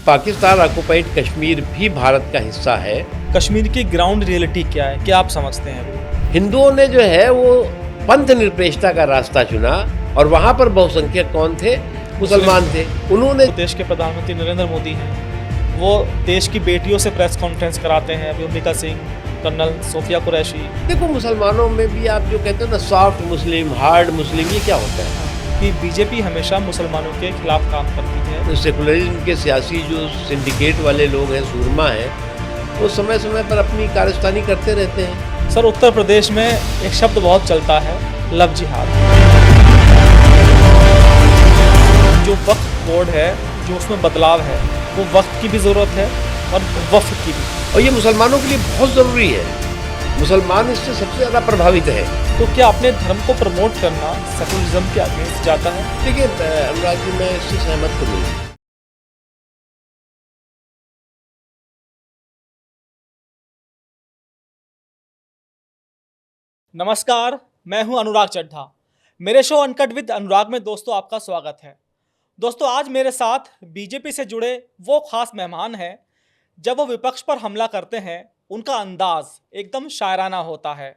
Pakistan occupied Kashmir भी भारत का हिस्सा है। कश्मीर की ग्राउंड रियलिटी क्या है, क्या आप समझते हैं? हिंदुओं ने जो है वो पंथ निरपेक्षता का रास्ता चुना और वहाँ पर बहुसंख्यक कौन थे? मुसलमान थे। उन्होंने देश के प्रधानमंत्री नरेंद्र मोदी हैं, वो देश की बेटियों से प्रेस कॉन्फ्रेंस कराते हैं, अभी अंबिका सिंह, कर्नल सोफिया कुरैशी। देखो, मुसलमानों में भी आप जो कहते हो ना सॉफ्ट मुस्लिम, हार्ड मुस्लिम, ये क्या होता है? कि बीजेपी हमेशा मुसलमानों के खिलाफ काम करती है। तो सेकुलरिज्म के सियासी जो सिंडिकेट वाले लोग हैं, सूरमा हैं, वो समय समय पर अपनी कारस्तानी करते रहते हैं। सर, उत्तर प्रदेश में एक शब्द बहुत चलता है, लव जिहाद। जो वक्फ बोर्ड है, जो उसमें बदलाव है, वो वक्त की भी ज़रूरत है और वफ़ की भी। और ये मुसलमानों के लिए बहुत ज़रूरी है। मुसलमान इससे सबसे ज़्यादा प्रभावित है। तो क्या अपने धर्म को प्रमोट करना सेकुलरिज्म के अगेंस्ट जाता है? देखिए अनुराग जी, मैं इससे सहमत तो नहीं हूँ। नमस्कार, मैं हूं अनुराग चड्ढा। मेरे शो अनकट विद अनुराग में दोस्तों आपका स्वागत है। दोस्तों, आज मेरे साथ बीजेपी से जुड़े वो खास मेहमान हैं। जब वो विपक्ष पर हमला करते हैं, उनका अंदाज एकदम शायराना होता है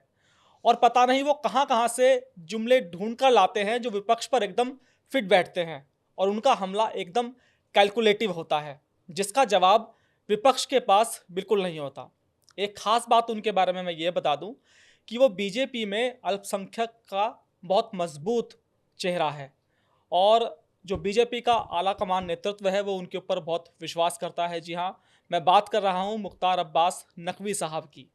और पता नहीं वो कहां कहां से जुमले ढूंढ कर लाते हैं जो विपक्ष पर एकदम फिट बैठते हैं, और उनका हमला एकदम कैलकुलेटिव होता है, जिसका जवाब विपक्ष के पास बिल्कुल नहीं होता। एक खास बात उनके बारे में मैं ये बता दूं कि वो बीजेपी में अल्पसंख्यक का बहुत मजबूत चेहरा है, और जो बीजेपी का आला कमान नेतृत्व है वो उनके ऊपर बहुत विश्वास करता है। जी हाँ, मैं बात कर रहा हूँ मुख्तार अब्बास नकवी साहब की।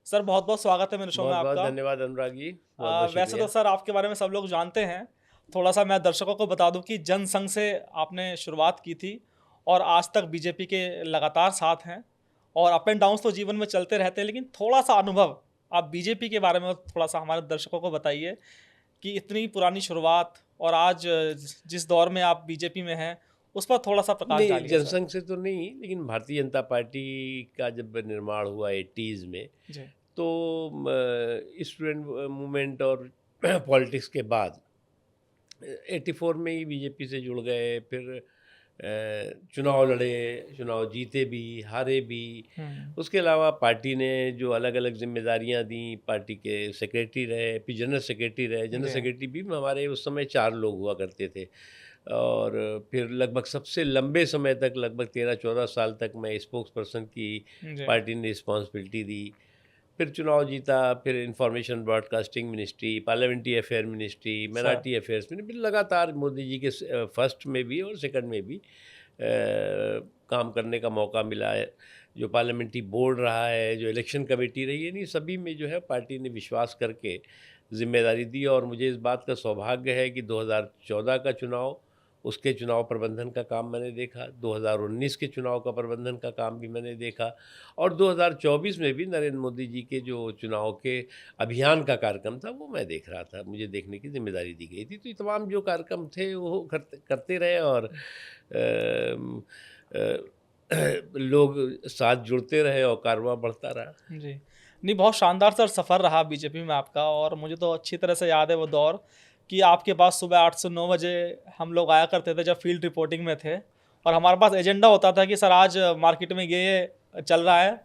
सर, बहुत बहुत स्वागत है मेरे शो में बहुत बहुत आपका। धन्यवाद अनुराग जी, बहुत बहुत वैसे तो शुक्रिया। सर आपके बारे में सब लोग जानते हैं। थोड़ा सा मैं दर्शकों को बता दूं कि जनसंघ से आपने शुरुआत की थी और आज तक बीजेपी के लगातार साथ हैं, और अप एंड डाउन्स तो जीवन में चलते रहते हैं, लेकिन थोड़ा सा अनुभव आप बीजेपी के बारे में थोड़ा सा हमारे दर्शकों को बताइए कि इतनी पुरानी शुरुआत और आज जिस दौर में आप बीजेपी में हैं उस पर थोड़ा सा प्रकाश नहीं, डालिए सर। जनसंघ से तो नहीं, लेकिन भारतीय जनता पार्टी का जब निर्माण हुआ 80s में, जी। तो स्टूडेंट मूवमेंट और पॉलिटिक्स के बाद 84 में ही बीजेपी से जुड़ गए। फिर चुनाव लड़े, चुनाव जीते भी, हारे भी। उसके अलावा पार्टी ने जो अलग अलग जिम्मेदारियां दी, पार्टी के सेक्रेटरी रहे, फिर जनरल सेक्रेटरी रहे। जनरल जी। सेक्रेटरी भी हमारे उस समय 4 लोग हुआ करते थे। और फिर लगभग सबसे लंबे समय तक, लगभग 13-14 साल तक मैं स्पोक्स पर्सन की जी। पार्टी ने रिस्पॉन्सिबिलिटी दी। फिर चुनाव जीता, फिर information broadcasting ministry, parliamentary affair ministry, minority affairs में, फिर लगातार मोदी जी के फर्स्ट में भी और सेकंड में भी काम करने का मौका मिला है। जो पार्लियामेंट्री बोर्ड रहा है, जो इलेक्शन कमेटी रही है, नहीं सभी में जो है पार्टी ने विश्वास करके जिम्मेदारी दी। और मुझे इस बात का सौभाग्य है कि 2014 का चुनाव, उसके चुनाव प्रबंधन का काम मैंने देखा, 2019 के चुनाव का प्रबंधन का काम भी मैंने देखा, और 2024 में भी नरेंद्र मोदी जी के जो चुनाव के अभियान का कार्यक्रम था वो मैं देख रहा था। मुझे देखने की जिम्मेदारी दी गई थी। तो ये तमाम जो कार्यक्रम थे वो करते रहे, और अम, लोग साथ जुड़ते रहे और कारवां बढ़ता रहा। जी। नहीं, बहुत शानदार सर सफ़र रहा बीजेपी में आपका, और मुझे तो अच्छी तरह से याद है वो दौर कि आपके पास सुबह 8 से 9 बजे हम लोग आया करते थे जब फील्ड रिपोर्टिंग में थे, और हमारे पास एजेंडा होता था कि सर आज मार्केट में ये चल रहा है,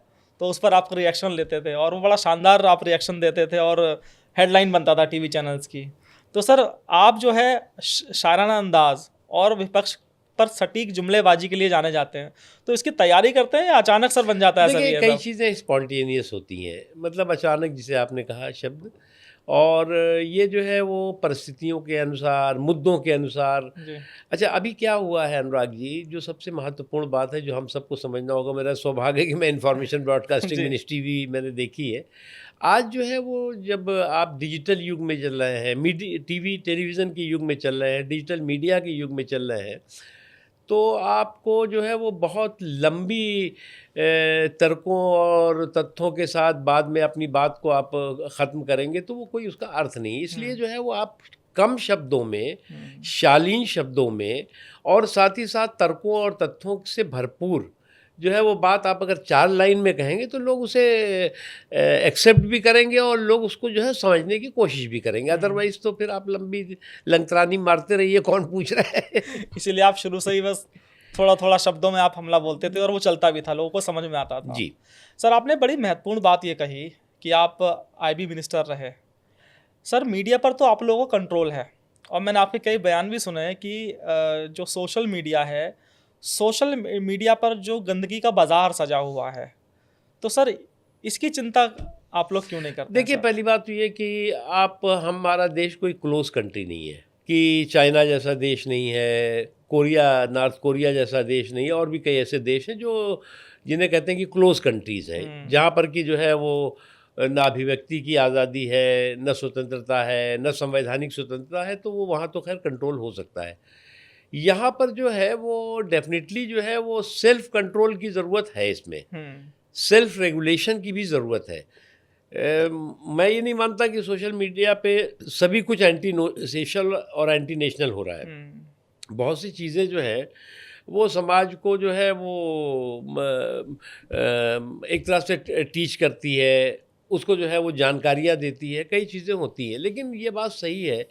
तो उस पर आप रिएक्शन लेते थे, और वो बड़ा शानदार आप रिएक्शन देते थे और हेडलाइन बनता था टीवी चैनल्स की। तो सर, आप जो है शायराना अंदाज और विपक्ष पर सटीक जुमलेबाजी के लिए जाने जाते हैं, तो इसकी तैयारी करते हैं या अचानक सर बन जाता है सर देखिए, ये कई सब? चीज़ें स्पॉन्टेनियस होती हैं, मतलब अचानक, जिसे आपने कहा शब्द। और ये जो है वो परिस्थितियों के अनुसार, मुद्दों के अनुसार। जी। अच्छा, अभी क्या हुआ है अनुराग जी, जो सबसे महत्वपूर्ण बात है, जो हम सबको समझना होगा, मेरा सौभाग्य है कि मैं इंफॉर्मेशन ब्रॉडकास्टिंग जी। मिनिस्ट्री भी मैंने देखी है। आज जो है वो, जब आप डिजिटल युग में चल रहे हैं, टीवी टेलीविज़न के युग में चल रहे हैं, डिजिटल मीडिया के युग में चल रहे हैं, तो आपको जो है वो बहुत लंबी तर्कों और तथ्यों के साथ बाद में अपनी बात को आप ख़त्म करेंगे तो वो कोई उसका अर्थ नहीं। इसलिए जो है वो आप कम शब्दों में, शालीन शब्दों में, और साथ ही साथ तर्कों और तथ्यों से भरपूर जो है वो बात आप अगर 4 लाइन में कहेंगे तो लोग उसे एक्सेप्ट भी करेंगे और लोग उसको जो है समझने की कोशिश भी करेंगे। अदरवाइज़ तो फिर आप लंबी लंतरानी मारते रहिए, कौन पूछ रहा है। इसीलिए आप शुरू से ही बस थोड़ा थोड़ा शब्दों में आप हमला बोलते थे और वो चलता भी था, लोगों को समझ में आता था। जी। सर आपने बड़ी महत्वपूर्ण बात ये कही कि आप आईबी मिनिस्टर रहे। सर मीडिया पर तो आप लोगों को कंट्रोल है, और मैंने आपके कई बयान भी सुने हैं कि जो सोशल मीडिया है, सोशल मीडिया पर जो गंदगी का बाजार सजा हुआ है, तो सर इसकी चिंता आप लोग क्यों नहीं करते हैं देखिए, सर? पहली बात तो ये कि हमारा देश कोई क्लोज कंट्री नहीं है, कि चाइना जैसा देश नहीं है, नॉर्थ कोरिया जैसा देश नहीं है, और भी कई ऐसे देश हैं जिन्हें कहते हैं कि क्लोज कंट्रीज़ हैं, जहाँ पर कि जो है वो ना अभिव्यक्ति की आज़ादी है, न स्वतंत्रता है, न संवैधानिक स्वतंत्रता है, तो वो वहाँ तो खैर कंट्रोल हो सकता है। यहाँ पर जो है वो डेफिनेटली जो है वो सेल्फ कंट्रोल की ज़रूरत है, इसमें सेल्फ रेगुलेशन की भी ज़रूरत है। मैं ये नहीं मानता कि सोशल मीडिया पे सभी कुछ एंटी सोशल और एंटी नेशनल हो रहा है। बहुत सी चीज़ें जो है वो समाज को जो है वो एक तरह से टीच करती है, उसको जो है वो जानकारियाँ देती है, कई चीज़ें होती हैं। लेकिन ये बात सही है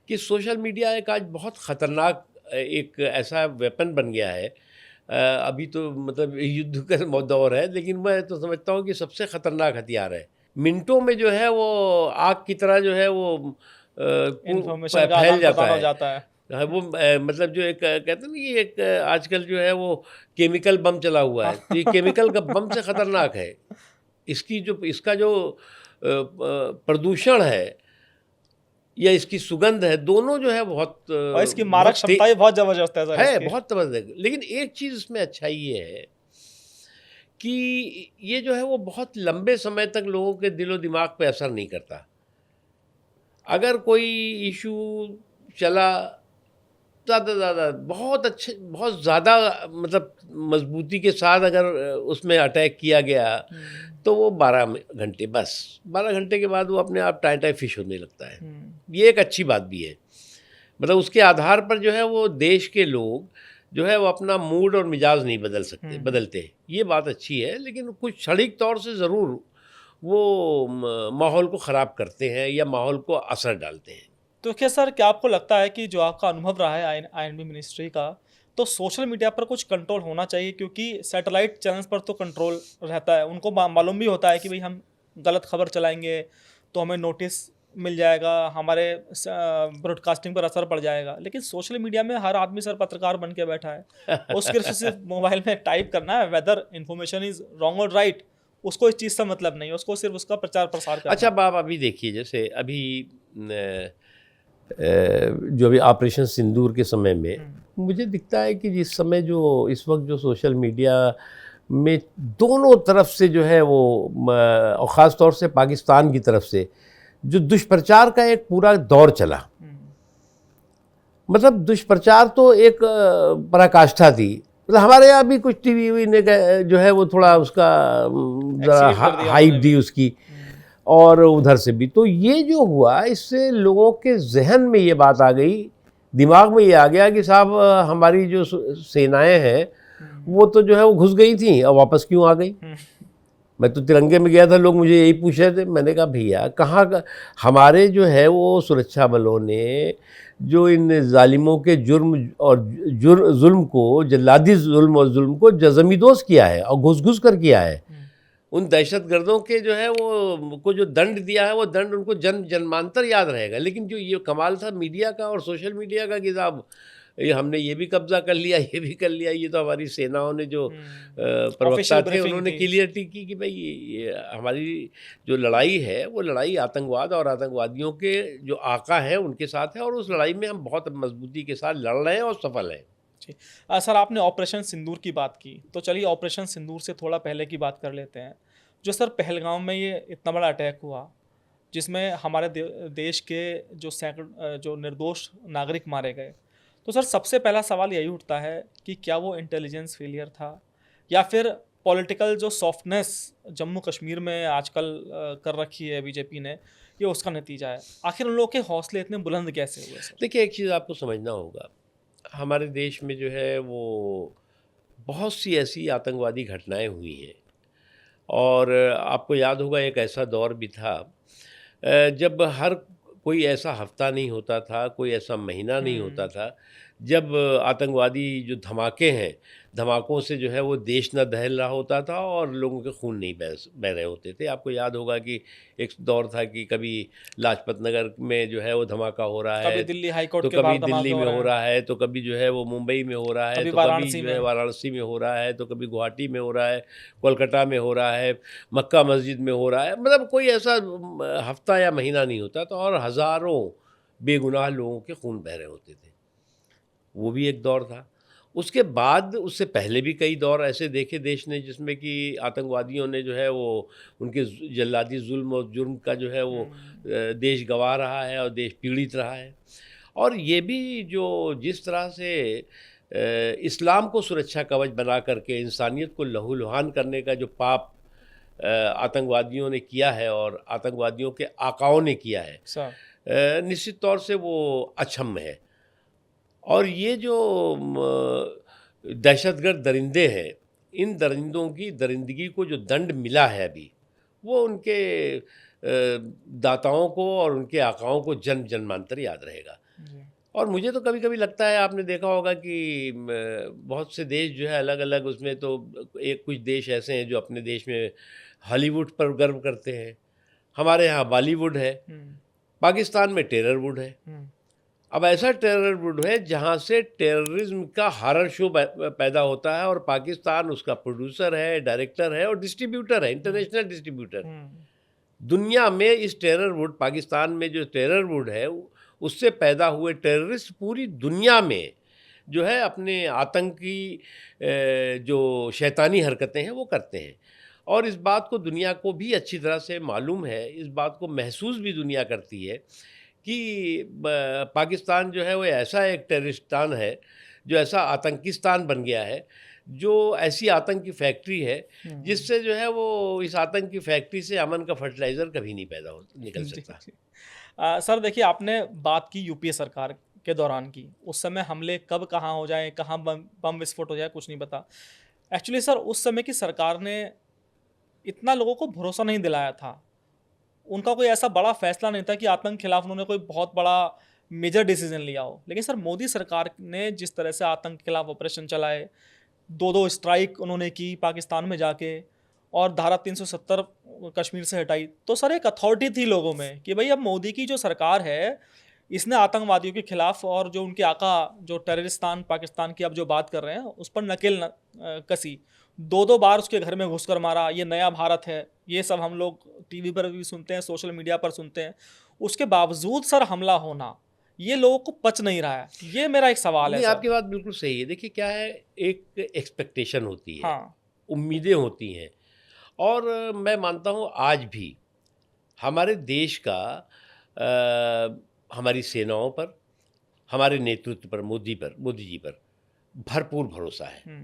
कि सोशल मीडिया एक आज बहुत ख़तरनाक एक ऐसा वेपन बन गया है। अभी तो मतलब युद्ध का दौर है, लेकिन मैं तो समझता हूँ कि सबसे ख़तरनाक हथियार है। मिनटों में जो है वो आग की तरह जो है वो इंफॉर्मेशन का फैल आदान जाता प्रदान हो है। जाता है। हाँ, वो मतलब जो एक कहते हैं ना कि एक आजकल जो है वो केमिकल बम चला हुआ है, तो ये केमिकल का बम से ख़तरनाक है। इसका जो प्रदूषण है या इसकी सुगंध है, दोनों जो है बहुत और इसकी मारक क्षमता भी बहुत जबरदस्त है सर इसकी। बहुत जबरदस्त। लेकिन एक चीज़ इसमें अच्छाई ये है कि ये जो है वो बहुत लंबे समय तक लोगों के दिलो दिमाग पे असर नहीं करता। अगर कोई इशू चला ज़्यादा बहुत अच्छे, बहुत ज़्यादा मतलब मजबूती के साथ अगर उसमें अटैक किया गया, तो वो 12 घंटे, बस 12 घंटे के बाद वो अपने आप टाई फिश होने लगता है। ये एक अच्छी बात भी है। मतलब उसके आधार पर जो है वो देश के लोग जो है वो अपना मूड और मिजाज नहीं बदलते। ये बात अच्छी है, लेकिन कुछ क्षणिक तौर से ज़रूर वो माहौल को ख़राब करते हैं या माहौल को असर डालते हैं। तो क्या सर, क्या आपको लगता है कि जो आपका अनुभव रहा है आईएनबी मिनिस्ट्री का, तो सोशल मीडिया पर कुछ कंट्रोल होना चाहिए? क्योंकि सैटेलाइट चैनल्स पर तो कंट्रोल रहता है, उनको मालूम भी होता है कि भाई हम गलत खबर चलाएंगे तो हमें नोटिस मिल जाएगा, हमारे ब्रॉडकास्टिंग पर असर पड़ जाएगा। लेकिन सोशल मीडिया में हर आदमी सर पत्रकार बन के बैठा है, उसके सिर्फ मोबाइल में टाइप करना है वेदर इन्फॉर्मेशन इज रॉन्ग और राइट, उसको इस चीज़ से मतलब नहीं है, उसको सिर्फ उसका प्रचार प्रसार करना। अच्छा बाब, अभी देखिए, जैसे अभी जो अभी ऑपरेशन सिंदूर के समय में मुझे दिखता है कि इस वक्त जो सोशल मीडिया में दोनों तरफ से जो है वो और ख़ास तौर से पाकिस्तान की तरफ से जो दुष्प्रचार का एक पूरा दौर चला, मतलब दुष्प्रचार तो एक पराकाष्ठा थी। मतलब हमारे यहाँ भी कुछ टीवी ने जो है वो थोड़ा उसका हाइप दी उसकी, और उधर से भी। तो ये जो हुआ, इससे लोगों के जहन में ये बात आ गई, दिमाग में ये आ गया कि साहब हमारी जो सेनाएं हैं वो तो जो है वो घुस गई थी और वापस क्यों आ गई। मैं तो तिरंगे में गया था, लोग मुझे यही पूछ रहे थे। मैंने कहा भैया, कहाँ हमारे जो है वो सुरक्षा बलों ने जो इन जालिमों के जुर्म और जुल्म को, जल्लादी जुल्म और जुल्म को जज़मीदोज़ किया है और घुस घुस कर किया है। उन दहशतगर्दों के जो है वो को जो दंड दिया है, वो दंड उनको जन्मांतर याद रहेगा। लेकिन जो ये कमाल था मीडिया का और सोशल मीडिया का कि साहब ये हमने ये भी कब्जा कर लिया, ये भी कर लिया। ये तो हमारी सेनाओं ने जो प्रवक्ता थे उन्होंने क्लियरिटी की कि भाई ये हमारी जो लड़ाई है वो लड़ाई आतंकवाद और आतंकवादियों के जो आका हैं उनके साथ है, और उस लड़ाई में हम बहुत मजबूती के साथ लड़ रहे हैं और सफल हैं। सर आपने ऑपरेशन सिंदूर की बात की, तो चलिए ऑपरेशन सिंदूर से थोड़ा पहले की बात कर लेते हैं। जो सर पहलगाम में ये इतना बड़ा अटैक हुआ, जिसमें हमारे देश के जो निर्दोष नागरिक मारे गए, तो सर सबसे पहला सवाल यही उठता है कि क्या वो इंटेलिजेंस फेलियर था, या फिर पॉलिटिकल जो सॉफ्टनेस जम्मू कश्मीर में आजकल कर रखी है बीजेपी ने, ये उसका नतीजा है? आखिर उन लोगों के हौसले इतने बुलंद कैसे हुए सर? देखिए, एक चीज़ आपको समझना होगा, हमारे देश में जो है वो बहुत सी ऐसी आतंकवादी घटनाएं हुई हैं, और आपको याद होगा एक ऐसा दौर भी था जब हर कोई ऐसा हफ्ता नहीं होता था, कोई ऐसा महीना नहीं होता था जब आतंकवादी जो धमाके हैं, धमाकों से जो है वो देश न दहल रहा होता था और लोगों के खून नहीं बह रहे होते थे। आपको याद होगा कि एक दौर था कि कभी लाजपत नगर में जो है वो धमाका हो रहा कभी है, दिल्ली हाई कोर्ट तो के कभी बाहर धमाके दिल्ली हो में रहे हो हैं, रहा है, तो कभी जो है वो मुंबई में हो रहा है, कभी तो कभी वाराणसी जो है में। वाराणसी में हो रहा है, तो कभी गुवाहाटी में हो रहा है, कोलकाता में हो रहा है, मक्का मस्जिद में हो रहा है। मतलब कोई ऐसा हफ्ता या महीना नहीं होता था और हज़ारों बेगुनाह लोगों के खून बह रहे होते थे। वो भी एक दौर था। उसके बाद उससे पहले भी कई दौर ऐसे देखे देश ने जिसमें कि आतंकवादियों ने जो है वो उनके जल्लादी जुल्म और जुर्म का जो है वो देश गंवा रहा है और देश पीड़ित रहा है। और ये भी जो जिस तरह से इस्लाम को सुरक्षा कवच बना करके इंसानियत को लहूलुहान करने का जो पाप आतंकवादियों ने किया है और आतंकवादियों के आकाओं ने किया है, सर निश्चित तौर से वो अक्षम्य है। और ये जो दहशतगर्द दरिंदे हैं, इन दरिंदों की दरिंदगी को जो दंड मिला है अभी, वो उनके दाताओं को और उनके आकाओं को जन्म जन्मांतर याद रहेगा। जी। और मुझे तो कभी कभी लगता है, आपने देखा होगा कि बहुत से देश जो है अलग अलग, उसमें तो एक कुछ देश ऐसे हैं जो अपने देश में हॉलीवुड पर गर्व करते हैं। हमारे यहाँ बॉलीवुड है, पाकिस्तान में टेररवुड है। अब ऐसा टेररवुड है जहाँ से टेररिज्म का हॉरर शो पैदा होता है और पाकिस्तान उसका प्रोड्यूसर है, डायरेक्टर है और डिस्ट्रीब्यूटर है, इंटरनेशनल डिस्ट्रीब्यूटर। दुनिया में इस टेररवुड, पाकिस्तान में जो टेररवुड है उससे पैदा हुए टेररिस्ट पूरी दुनिया में जो है अपने आतंकी जो शैतानी हरकतें हैं वो करते हैं। और इस बात को दुनिया को भी अच्छी तरह से मालूम है, इस बात को महसूस भी दुनिया करती है कि पाकिस्तान जो है वो ऐसा एक टेररिस्तान है, जो ऐसा आतंकिस्तान बन गया है, जो ऐसी आतंक की फैक्ट्री है जिससे जो है वो इस आतंक की फैक्ट्री से अमन का फर्टिलाइज़र कभी नहीं पैदा हो निकल सकता। सर देखिए, आपने बात की यूपीए सरकार के दौरान की, उस समय हमले कब कहाँ हो जाए, कहाँ बम विस्फोट हो जाए, कुछ नहीं पता। एक्चुअली सर उस समय की सरकार ने इतना लोगों को भरोसा नहीं दिलाया था, उनका कोई ऐसा बड़ा फैसला नहीं था कि आतंक के खिलाफ उन्होंने कोई बहुत बड़ा मेजर डिसीजन लिया हो। लेकिन सर मोदी सरकार ने जिस तरह से आतंक के खिलाफ ऑपरेशन चलाए, 2-2 स्ट्राइक उन्होंने की पाकिस्तान में जाके, और धारा 370 कश्मीर से हटाई, तो सर एक अथॉरिटी थी लोगों में कि भाई अब मोदी की जो सरकार है, इसने आतंकवादियों के खिलाफ और जो उनके आका जो टेररिस्तान पाकिस्तान की अब जो बात कर रहे हैं उस पर नकेल कसी, 2-2 बार उसके घर में घुसकर मारा, ये नया भारत है, ये सब हम लोग टीवी पर भी सुनते हैं, सोशल मीडिया पर सुनते हैं। उसके बावजूद सर हमला होना, ये लोगों को पच नहीं रहा है। ये मेरा एक सवाल है नहीं, सर। आपकी बात बिल्कुल सही है। देखिए क्या है, एक एक्सपेक्टेशन होती है, हाँ, उम्मीदें होती हैं, और मैं मानता हूँ आज भी हमारे देश का हमारी सेनाओं पर, हमारे नेतृत्व पर, मोदी जी पर भरपूर भरोसा है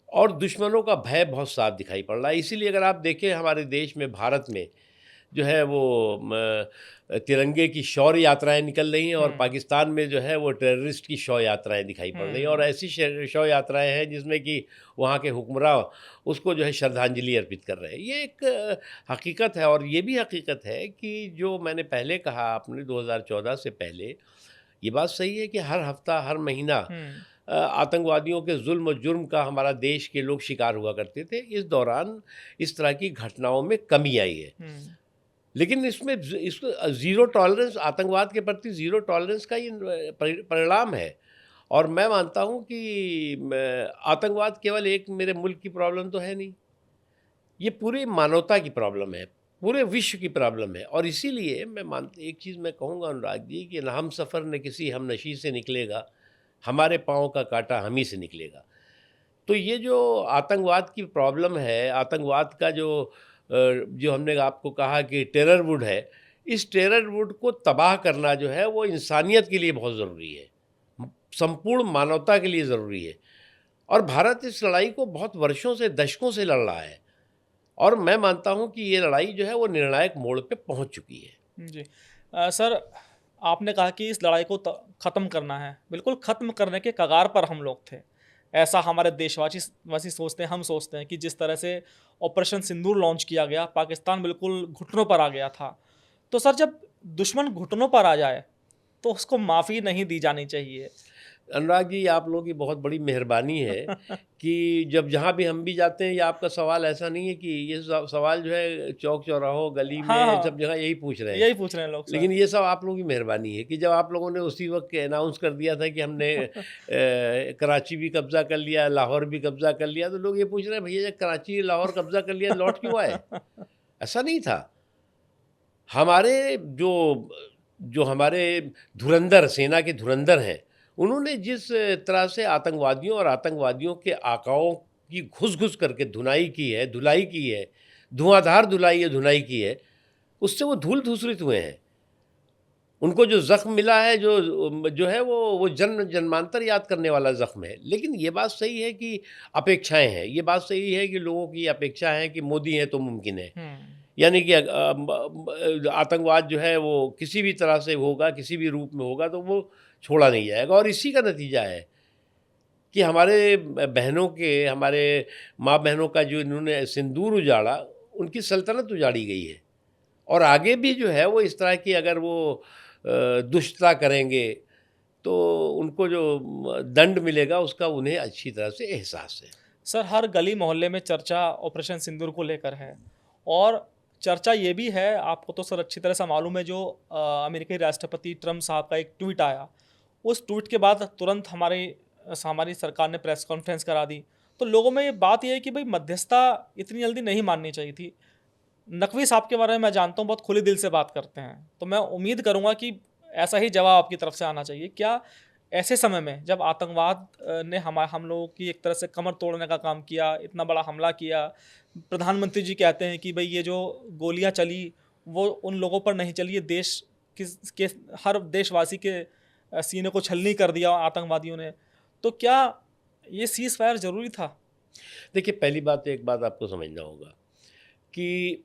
और दुश्मनों का भय बहुत साफ दिखाई पड़ रहा है। इसीलिए अगर आप देखें हमारे देश में, भारत में जो है वो तिरंगे की शौर्य यात्राएं निकल रही हैं और पाकिस्तान में जो है वो टेररिस्ट की शौर्य यात्राएं दिखाई पड़ रही हैं। और ऐसी शौर्य यात्राएं हैं जिसमें कि वहाँ के हुक्मरान उसको जो है श्रद्धांजलि अर्पित कर रहे हैं। ये एक हकीकत है। और ये भी हकीकत है कि जो मैंने पहले कहा, आपने 2014 से पहले, ये बात सही है कि हर हफ्ता, हर महीना आतंकवादियों के जुल्म और जुर्म का हमारा देश के लोग शिकार हुआ करते थे। इस दौरान इस तरह की घटनाओं में कमी आई है, लेकिन इसमें इसको ज़ीरो टॉलरेंस, आतंकवाद के प्रति ज़ीरो टॉलरेंस का ही परिणाम है। और मैं मानता हूँ कि आतंकवाद केवल एक मेरे मुल्क की प्रॉब्लम तो है नहीं, ये पूरी मानवता की प्रॉब्लम है, पूरे विश्व की प्रॉब्लम है। और इसीलिए एक चीज़ मैं कहूँगा अनुराग जी, कि हम सफ़र न किसी हमनशी से निकलेगा, हमारे पाँव का कांटा हम ही से निकलेगा। तो ये जो आतंकवाद की प्रॉब्लम है, आतंकवाद का जो हमने आपको कहा कि टेररवुड है, इस टेररवुड को तबाह करना जो है वो इंसानियत के लिए बहुत ज़रूरी है, संपूर्ण मानवता के लिए ज़रूरी है। और भारत इस लड़ाई को बहुत वर्षों से, दशकों से लड़ रहा है और मैं मानता हूँ कि ये लड़ाई जो है वो निर्णायक मोड़ पे पहुँच चुकी है। जी सर, आपने कहा कि इस लड़ाई को ख़त्म करना है, बिल्कुल ख़त्म करने के कगार पर हम लोग थे, ऐसा हमारे देशवासी सोचते हैं, हम सोचते हैं कि जिस तरह से ऑपरेशन सिंदूर लॉन्च किया गया, पाकिस्तान बिल्कुल घुटनों पर आ गया था। तो सर जब दुश्मन घुटनों पर आ जाए तो उसको माफ़ी नहीं दी जानी चाहिए। अनुराग जी, आप लोगों की बहुत बड़ी मेहरबानी है कि जब जहाँ भी हम भी जाते हैं, ये आपका सवाल ऐसा नहीं है कि ये सवाल जो है चौक चौराहों गली हाँ में सब हाँ, जगह यही पूछ रहे हैं। यही पूछ रहे हैं लोग लेकिन सर। ये सब आप लोगों की मेहरबानी है कि जब आप लोगों ने उसी वक्त अनाउंस कर दिया था कि हमने कराची भी कब्जा कर लिया, लाहौर भी कब्जा कर लिया, तो लोग ये पूछ रहे हैं भैया जब कराची लाहौर कब्जा कर लिया लौट क्यों आए? ऐसा नहीं था। हमारे जो जो हमारे धुरंधर, सेना के धुरंधर हैं, उन्होंने जिस तरह से आतंकवादियों और आतंकवादियों के आकाओं की घुस-घुस करके धुनाई की है, धुलाई की है, धुआँधार धुनाई की है, उससे वो धूल-धूसरित हुए हैं। उनको जो ज़ख्म मिला है, जो है वो जन्मांतर याद करने वाला ज़ख्म है। लेकिन ये बात सही है कि अपेक्षाएँ हैं, ये बात सही है कि लोगों की अपेक्षा है कि मोदी हैं तो मुमकिन है। यानी कि आतंकवाद जो है वो किसी भी तरह से होगा, किसी भी रूप में होगा तो वो छोड़ा नहीं जाएगा, और इसी का नतीजा है कि हमारे बहनों के, हमारे माँ बहनों का जो इन्होंने सिंदूर उजाड़ा, उनकी सल्तनत उजाड़ी गई है। और आगे भी जो है वो इस तरह की अगर वो दुष्टता करेंगे तो उनको जो दंड मिलेगा उसका उन्हें अच्छी तरह से एहसास है। सर, हर गली मोहल्ले में चर्चा ऑपरेशन सिंदूर को लेकर है, और चर्चा ये भी है, आपको तो सर अच्छी तरह से मालूम है, जो अमेरिकी राष्ट्रपति ट्रम्प साहब का एक ट्वीट आया, उस ट्वीट के बाद तुरंत हमारी सरकार ने प्रेस कॉन्फ्रेंस करा दी। तो लोगों में ये बात ये है कि भाई मध्यस्थता इतनी जल्दी नहीं माननी चाहिए थी। नकवी साहब के बारे में मैं जानता हूँ, बहुत खुले दिल से बात करते हैं, तो मैं उम्मीद करूँगा कि ऐसा ही जवाब आपकी तरफ से आना चाहिए। क्या ऐसे समय में जब आतंकवाद ने हम लोगों की एक तरह से कमर तोड़ने का काम किया, इतना बड़ा हमला किया, प्रधानमंत्री जी कहते हैं कि भाई ये जो गोलियां चली वो उन लोगों पर नहीं चली, ये देश के हर देशवासी के सीने को छलनी कर दिया आतंकवादियों ने, तो क्या ये सीज फायर ज़रूरी था? देखिए, पहली बात तो एक बात आपको समझना होगा कि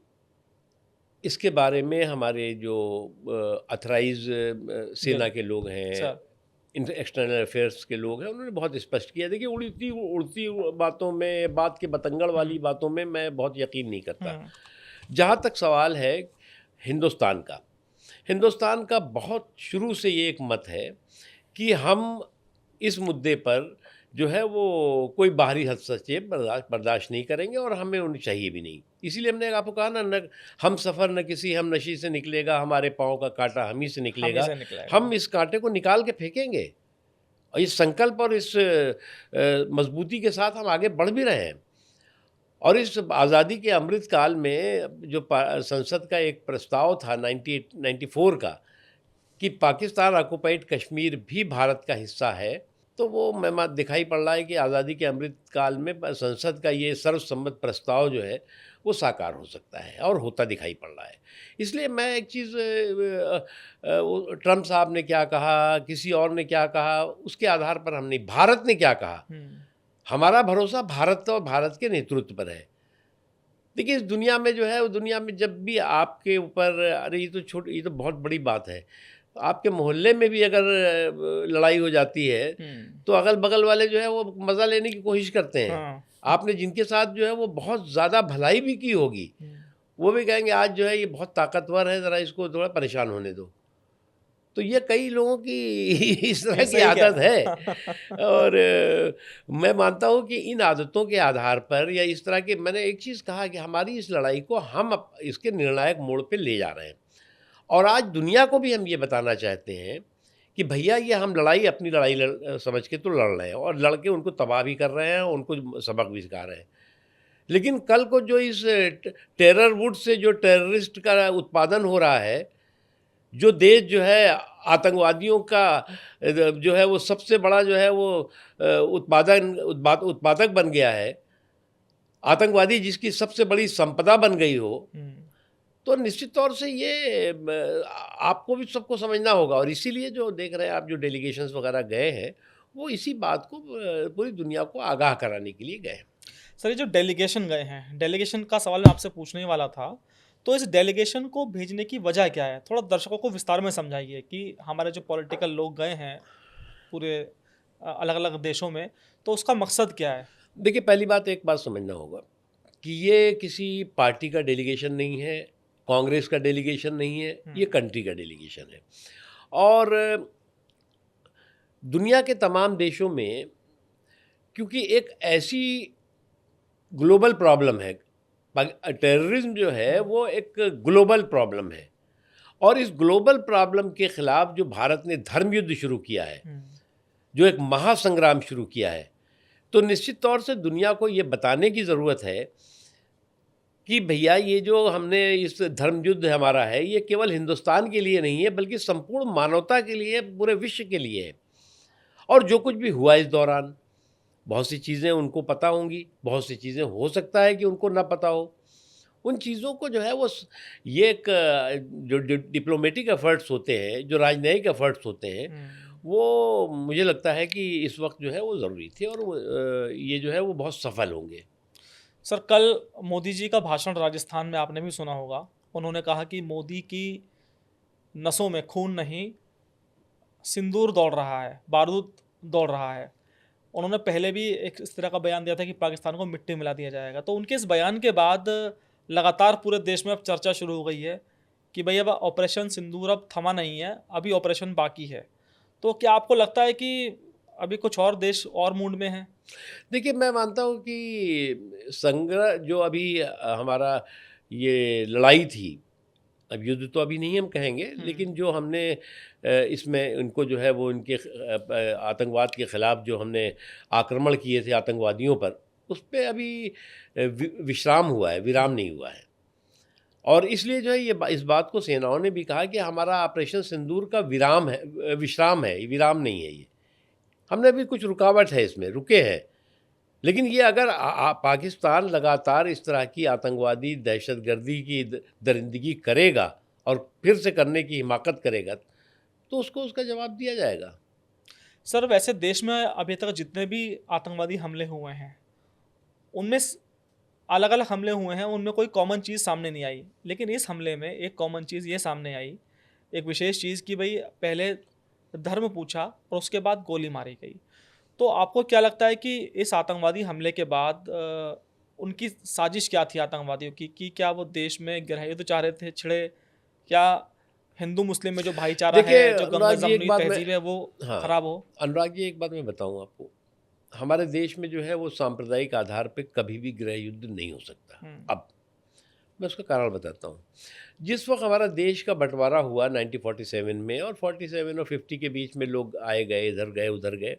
इसके बारे में हमारे जो अथराइज सेना के लोग हैं, सर। एक्सटर्नल अफेयर्स के लोग हैं, उन्होंने बहुत स्पष्ट किया। देखिए, उड़ती उड़ती बातों में, बात के बतंगड़ वाली बातों में मैं बहुत यकीन नहीं करता। जहाँ तक सवाल है हिंदुस्तान का बहुत शुरू से ये एक मत है कि हम इस मुद्दे पर जो है वो कोई बाहरी हस्तक्षेप बर्दाश्त नहीं करेंगे, और हमें उन्हें चाहिए भी नहीं। इसीलिए हमने आपको कहा ना, हम सफ़र न किसी हम नशी से निकलेगा, हमारे पाँव का कांटा हम ही से निकलेगा। हम इस कांटे को निकाल के फेंकेंगे, और इस संकल्प और इस मजबूती के साथ हम आगे बढ़ भी रहे हैं। और इस आज़ादी के अमृत काल में जो संसद का एक प्रस्ताव था 1994 का कि पाकिस्तान ऑक्युपाइड कश्मीर भी भारत का हिस्सा है, तो वो मैं दिखाई पड़ रहा है कि आज़ादी के अमृत काल में संसद का ये सर्वसम्मत प्रस्ताव जो है वो साकार हो सकता है, और होता दिखाई पड़ रहा है। इसलिए मैं एक चीज़, ट्रम्प साहब ने क्या कहा, किसी और ने क्या कहा, उसके आधार पर हम नहीं, भारत ने क्या कहा, हमारा भरोसा भारत और भारत के नेतृत्व पर है। देखिए, इस दुनिया में जो है, वो दुनिया में जब भी आपके ऊपर, अरे ये तो बहुत बड़ी बात है, आपके मोहल्ले में भी अगर लड़ाई हो जाती है तो अगल बगल वाले जो है वो मज़ा लेने की कोशिश करते हैं। आपने जिनके साथ जो है वो बहुत ज़्यादा भलाई भी की होगी, वो भी कहेंगे आज जो है ये बहुत ताकतवर है, ज़रा इसको थोड़ा परेशान होने दो। तो ये कई लोगों की इस तरह की आदत है। और मैं मानता हूँ कि इन आदतों के आधार पर, या इस तरह के, मैंने एक चीज़ कहा कि हमारी इस लड़ाई को हम इसके निर्णायक मोड़ पे ले जा रहे हैं, और आज दुनिया को भी हम ये बताना चाहते हैं कि भैया ये हम लड़ाई अपनी लड़ाई समझ के तो लड़ रहे हैं, और लड़ के उनको तबाह भी कर रहे हैं, उनको सबक भी सिखा रहे हैं। लेकिन कल को जो इस टेरर वुड से जो टेररिस्ट का उत्पादन हो रहा है, जो देश जो है आतंकवादियों का जो है वो सबसे बड़ा जो है वो उत्पादक बन गया है, आतंकवादी जिसकी सबसे बड़ी संपदा बन गई हो, तो निश्चित तौर से ये आपको भी सबको समझना होगा। और इसीलिए जो देख रहे हैं आप, जो डेलीगेशंस वगैरह गए हैं, वो इसी बात को पूरी दुनिया को आगाह कराने के लिए गए हैं। सर, ये जो डेलीगेशन गए हैं, डेलीगेशन का सवाल मैं आपसे पूछने ही वाला था। तो इस डेलीगेशन को भेजने की वजह क्या है? थोड़ा दर्शकों को विस्तार में समझाइए कि हमारे जो पॉलिटिकल लोग गए हैं पूरे अलग अलग देशों में, तो उसका मकसद क्या है? देखिए, पहली बात, एक बात समझना होगा कि ये किसी पार्टी का डेलीगेशन नहीं है, कांग्रेस का डेलीगेशन नहीं है, ये कंट्री का डेलीगेशन है। और दुनिया के तमाम देशों में, क्योंकि एक ऐसी ग्लोबल प्रॉब्लम है, टेररिज्म जो है वो एक ग्लोबल प्रॉब्लम है, और इस ग्लोबल प्रॉब्लम के खिलाफ जो भारत ने धर्म युद्ध शुरू किया है, जो एक महासंग्राम शुरू किया है, तो निश्चित तौर से दुनिया को ये बताने की ज़रूरत है कि भैया ये जो हमने इस धर्म युद्ध हमारा है, ये केवल हिंदुस्तान के लिए नहीं है, बल्कि संपूर्ण मानवता के लिए, पूरे विश्व के लिए है। और जो कुछ भी हुआ इस दौरान, बहुत सी चीज़ें उनको पता होंगी, बहुत सी चीज़ें हो सकता है कि उनको ना पता हो। उन चीज़ों को जो है वो ये एक जो डिप्लोमेटिक एफर्ट्स होते हैं, जो राजनयिक एफर्ट्स होते हैं, वो मुझे लगता है कि इस वक्त जो है वो ज़रूरी थे, और वो ये जो है वो बहुत सफल होंगे। सर, कल मोदी जी का भाषण राजस्थान में आपने भी सुना होगा। उन्होंने कहा कि मोदी की नसों में खून नहीं, सिंदूर दौड़ रहा है, बारूद दौड़ रहा है। उन्होंने पहले भी एक इस तरह का बयान दिया था कि पाकिस्तान को मिट्टी मिला दिया जाएगा। तो उनके इस बयान के बाद लगातार पूरे देश में अब चर्चा शुरू हो गई है कि भाई अब ऑपरेशन सिंदूर अब थमा नहीं है, अभी ऑपरेशन बाकी है। तो क्या आपको लगता है कि अभी कुछ और देश और मूड में हैं? देखिए, मैं मानता हूँ कि संग्रह जो अभी हमारा ये लड़ाई थी, अब युद्ध तो अभी नहीं हम कहेंगे, लेकिन जो हमने इसमें इनको जो है वो इनके आतंकवाद के ख़िलाफ़ जो हमने आक्रमण किए थे आतंकवादियों पर, उस पे अभी विश्राम हुआ है, विराम नहीं हुआ है। और इसलिए जो है ये इस बात को सेनाओं ने भी कहा कि हमारा ऑपरेशन सिंदूर का विराम है, विश्राम है, विराम नहीं है ये। हमने भी कुछ रुकावट है इसमें, रुके हैं। लेकिन ये अगर पाकिस्तान लगातार इस तरह की आतंकवादी दहशतगर्दी की दरिंदगी करेगा और फिर से करने की हिमाकत करेगा, तो उसको उसका जवाब दिया जाएगा। सर, वैसे देश में अभी तक जितने भी आतंकवादी हमले हुए हैं, उनमें अलग अलग हमले हुए हैं, उनमें कोई कॉमन चीज़ सामने नहीं आई। लेकिन इस हमले में एक कॉमन चीज़ ये सामने आई, एक विशेष चीज़, कि भाई पहले धर्म पूछा और उसके बाद गोली मारी गई। तो आपको क्या लगता है कि इस आतंकवादी हमले के बाद उनकी साजिश क्या थी आतंकवादियों की, कि क्या वो देश में गृह युद्ध चाह रहे थे छिड़े, क्या हिंदू मुस्लिम में जो भाईचारा है, देखिए जो गंगा अनुराग जी, एक जमनी बात तहजीब है, वो हाँ खराब हो? अनुराग जी, एक बात मैं बताऊं आपको, हमारे देश में जो है वो सांप्रदायिक आधार पे कभी भी गृह युद्ध नहीं हो सकता। अब मैं उसका कारण बताता हूँ। जिस वक्त हमारा देश का बंटवारा हुआ 1947 में, और 47 और 50 के बीच में लोग आए गए, इधर गए उधर गए,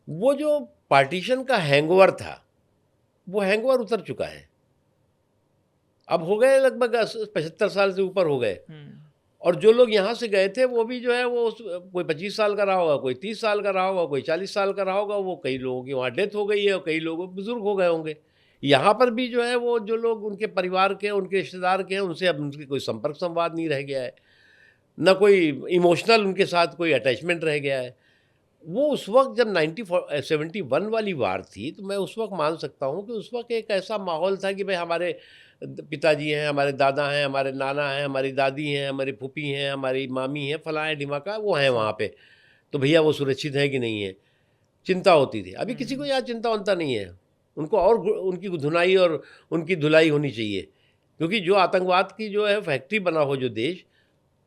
वो जो पार्टीशन का हैंगओवर था, वो हैंगओवर उतर चुका है। अब हो गए लगभग 75 साल से ऊपर हो गए, और जो लोग यहाँ से गए थे वो भी जो है वो कोई 25 साल का रहा होगा, कोई 30 साल का रहा होगा, कोई 40 साल का रहा होगा। वो कई लोगों की वहाँ डेथ हो गई है और कई लोग बुजुर्ग हो गए होंगे। यहाँ पर भी जो है वो जो लोग उनके परिवार के, उनके रिश्तेदार के हैं, उनसे अब उनकी कोई संपर्क संवाद नहीं रह गया है, न कोई इमोशनल उनके साथ कोई अटैचमेंट रह गया है। वो उस वक्त जब 1971 वाली वार थी, तो मैं उस वक्त मान सकता हूँ कि उस वक्त एक ऐसा माहौल था कि भाई हमारे पिताजी हैं, हमारे दादा हैं, हमारे नाना हैं, हमारी दादी हैं, हमारी फूफी हैं, हमारी मामी हैं, फलां है ढिमाका, वो हैं वहाँ पे, तो भैया वो सुरक्षित है कि नहीं है, चिंता होती थी। अभी किसी को यहाँ चिंता वंता नहीं है। उनको और उनकी धुनाई और उनकी धुलाई होनी चाहिए, क्योंकि जो आतंकवाद की जो है फैक्ट्री बना हो जो देश,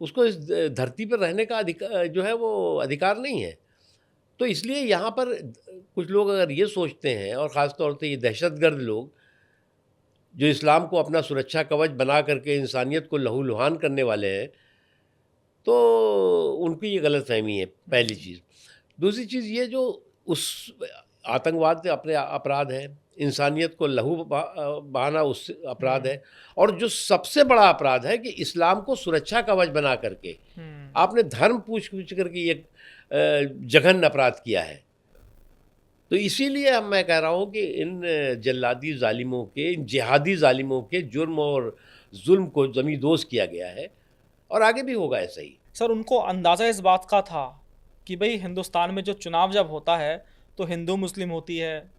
उसको इस धरती पर रहने का अधिकार जो है वो अधिकार नहीं है। तो इसलिए यहाँ पर कुछ लोग अगर ये सोचते हैं, और ख़ास तौर से ये दहशतगर्द लोग जो इस्लाम को अपना सुरक्षा कवच बना करके इंसानियत को लहूलुहान करने वाले हैं, तो उनकी ये गलतफहमी है, पहली चीज़। दूसरी चीज़ ये जो उस आतंकवाद के अपने अपराध है, इंसानियत को लहू बहाना उस अपराध है, और जो सबसे बड़ा अपराध है कि इस्लाम को सुरक्षा कवच बना करके आपने धर्म पूछ पूछ करके ये जघन्य अपराध किया है। तो इसीलिए अब मैं कह रहा हूँ कि इन जल्लादी ज़ालिमों के, इन जिहादी ज़ालिमों के जुर्म और जुल्म को ज़मींदोज़ किया गया है, और आगे भी होगा ऐसा ही। सर, उनको अंदाज़ा इस बात का था कि भाई हिंदुस्तान में जो चुनाव जब होता है तो हिंदू मुस्लिम होती है,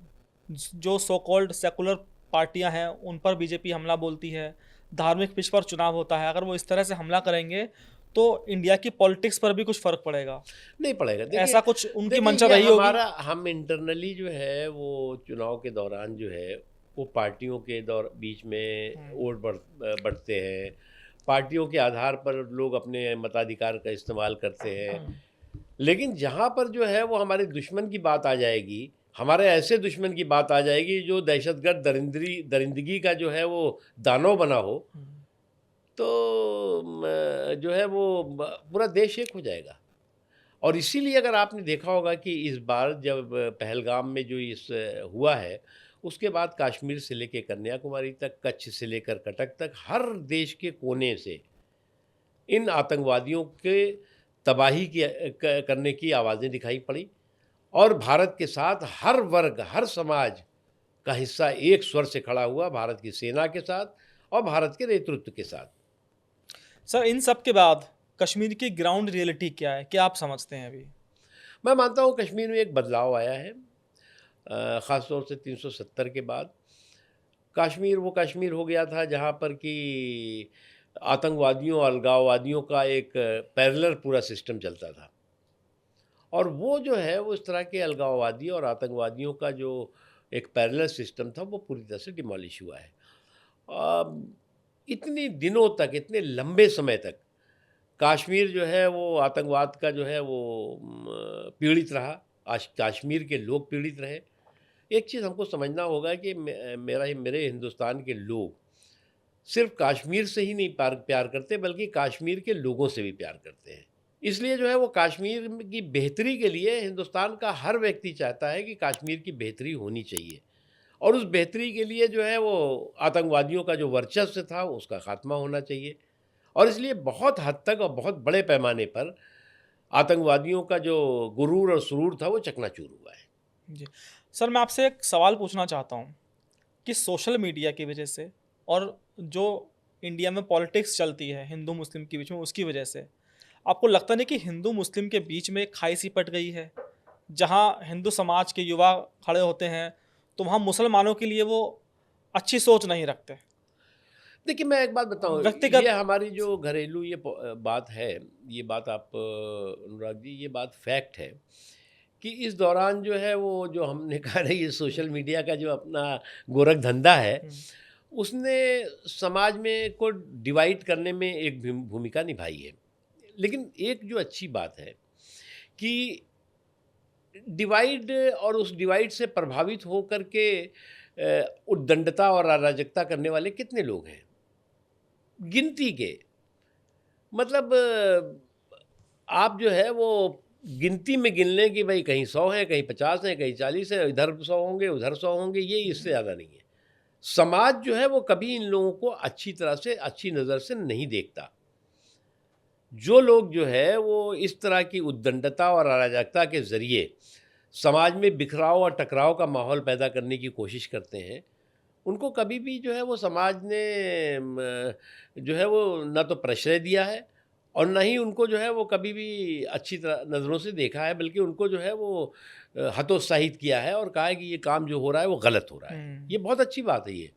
जो सो कॉल्ड सेकुलर पार्टियां हैं उन पर बीजेपी हमला बोलती है, धार्मिक पिछ पर चुनाव होता है। अगर वो इस तरह से हमला करेंगे तो इंडिया की पॉलिटिक्स पर भी कुछ फ़र्क पड़ेगा? नहीं पड़ेगा। ऐसा कुछ उनकी मंशा रही होगी? हमारा हम इंटरनली जो है वो चुनाव के दौरान जो है वो पार्टियों के बीच में वोट बढ़ते हैं, पार्टियों के आधार पर लोग अपने मताधिकार का इस्तेमाल करते हैं। लेकिन जहाँ पर जो है वो हमारे दुश्मन की बात आ जाएगी, हमारे ऐसे दुश्मन की बात आ जाएगी जो दहशतगर्द दरिंदगी का जो है वो दानव बना हो, तो जो है वो पूरा देश एक हो जाएगा। और इसीलिए अगर आपने देखा होगा कि इस बार जब पहलगाम में जो हुआ है, उसके बाद कश्मीर से लेकर कन्याकुमारी तक, कच्छ से लेकर कटक तक, हर देश के कोने से इन आतंकवादियों के तबाही करने की आवाज़ें दिखाई पड़ी। और भारत के साथ हर वर्ग, हर समाज का हिस्सा एक स्वर से खड़ा हुआ, भारत की सेना के साथ और भारत के नेतृत्व के सात। सर, इन सब के बाद कश्मीर की ग्राउंड रियलिटी क्या है, क्या आप समझते हैं अभी? मैं मानता हूँ कश्मीर में एक बदलाव आया है, ख़ास तौर से 370 के बाद। कश्मीर वो कश्मीर हो गया था जहाँ पर कि आतंकवादियों, अलगाववादियों का एक पैरेलल पूरा सिस्टम चलता था। और वो जो है वो इस तरह के अलगाववादी और आतंकवादियों का जो एक पैरेलल सिस्टम था, वो पूरी तरह से डिमोलिश हुआ है। इतनी दिनों तक, इतने लंबे समय तक कश्मीर जो है वो आतंकवाद का जो है वो पीड़ित रहा। आज कश्मीर के लोग पीड़ित रहे। एक चीज़ हमको समझना होगा कि मेरे हिंदुस्तान के लोग सिर्फ कश्मीर से ही नहीं प्यार करते, बल्कि कश्मीर के लोगों से भी प्यार करते हैं। इसलिए जो है वो कश्मीर की बेहतरी के लिए हिंदुस्तान का हर व्यक्ति चाहता है कि कश्मीर की बेहतरी होनी चाहिए। और उस बेहतरी के लिए जो है वो आतंकवादियों का जो वर्चस्व था उसका खात्मा होना चाहिए। और इसलिए बहुत हद तक और बहुत बड़े पैमाने पर आतंकवादियों का जो गुरूर और सुरूर था वो चकनाचूर हुआ है। जी। सर, मैं आपसे एक सवाल पूछना चाहता हूँ कि सोशल मीडिया की वजह से और जो इंडिया में पॉलिटिक्स चलती है हिंदू मुस्लिम के बीच में, उसकी वजह से आपको लगता नहीं कि हिंदू मुस्लिम के बीच में एक खाई सी पट गई है? जहाँ हिंदू समाज के युवा खड़े होते हैं तो वहाँ मुसलमानों के लिए वो अच्छी सोच नहीं रखते। देखिए, मैं एक बात बताऊँ, व्यक्तिगत। ये हमारी जो घरेलू बात है, ये बात आप अनुराग जी, ये बात फैक्ट है कि इस दौरान जो है वो जो हमने कहा ना, ये सोशल मीडिया का जो अपना गोरख धंधा है, उसने समाज में को डिवाइड करने में एक भूमिका निभाई है। लेकिन एक जो अच्छी बात है कि डिवाइड और उस डिवाइड से प्रभावित होकर के उद्दंडता और अराजकता करने वाले कितने लोग हैं? गिनती के। मतलब आप जो है वो गिनती में गिन लें कि भाई कहीं 100 हैं, कहीं 50 हैं, कहीं 40 हैं, इधर 100 होंगे, उधर 100 होंगे, ये इससे ज़्यादा नहीं है। समाज जो है वो कभी इन लोगों को अच्छी तरह से, अच्छी नज़र से नहीं देखता। जो लोग जो है वो इस तरह की उद्दंडता और अराजकता के ज़रिए समाज में बिखराव और टकराव का माहौल पैदा करने की कोशिश करते हैं, उनको कभी भी जो है वो समाज ने जो है वो ना तो प्रश्रय दिया है और ना ही उनको जो है वो कभी भी अच्छी तरह नज़रों से देखा है, बल्कि उनको जो है वो हतोत्साहित किया है और कहा है कि ये काम जो हो रहा है वो गलत हो रहा है। ये बहुत अच्छी बात है ये।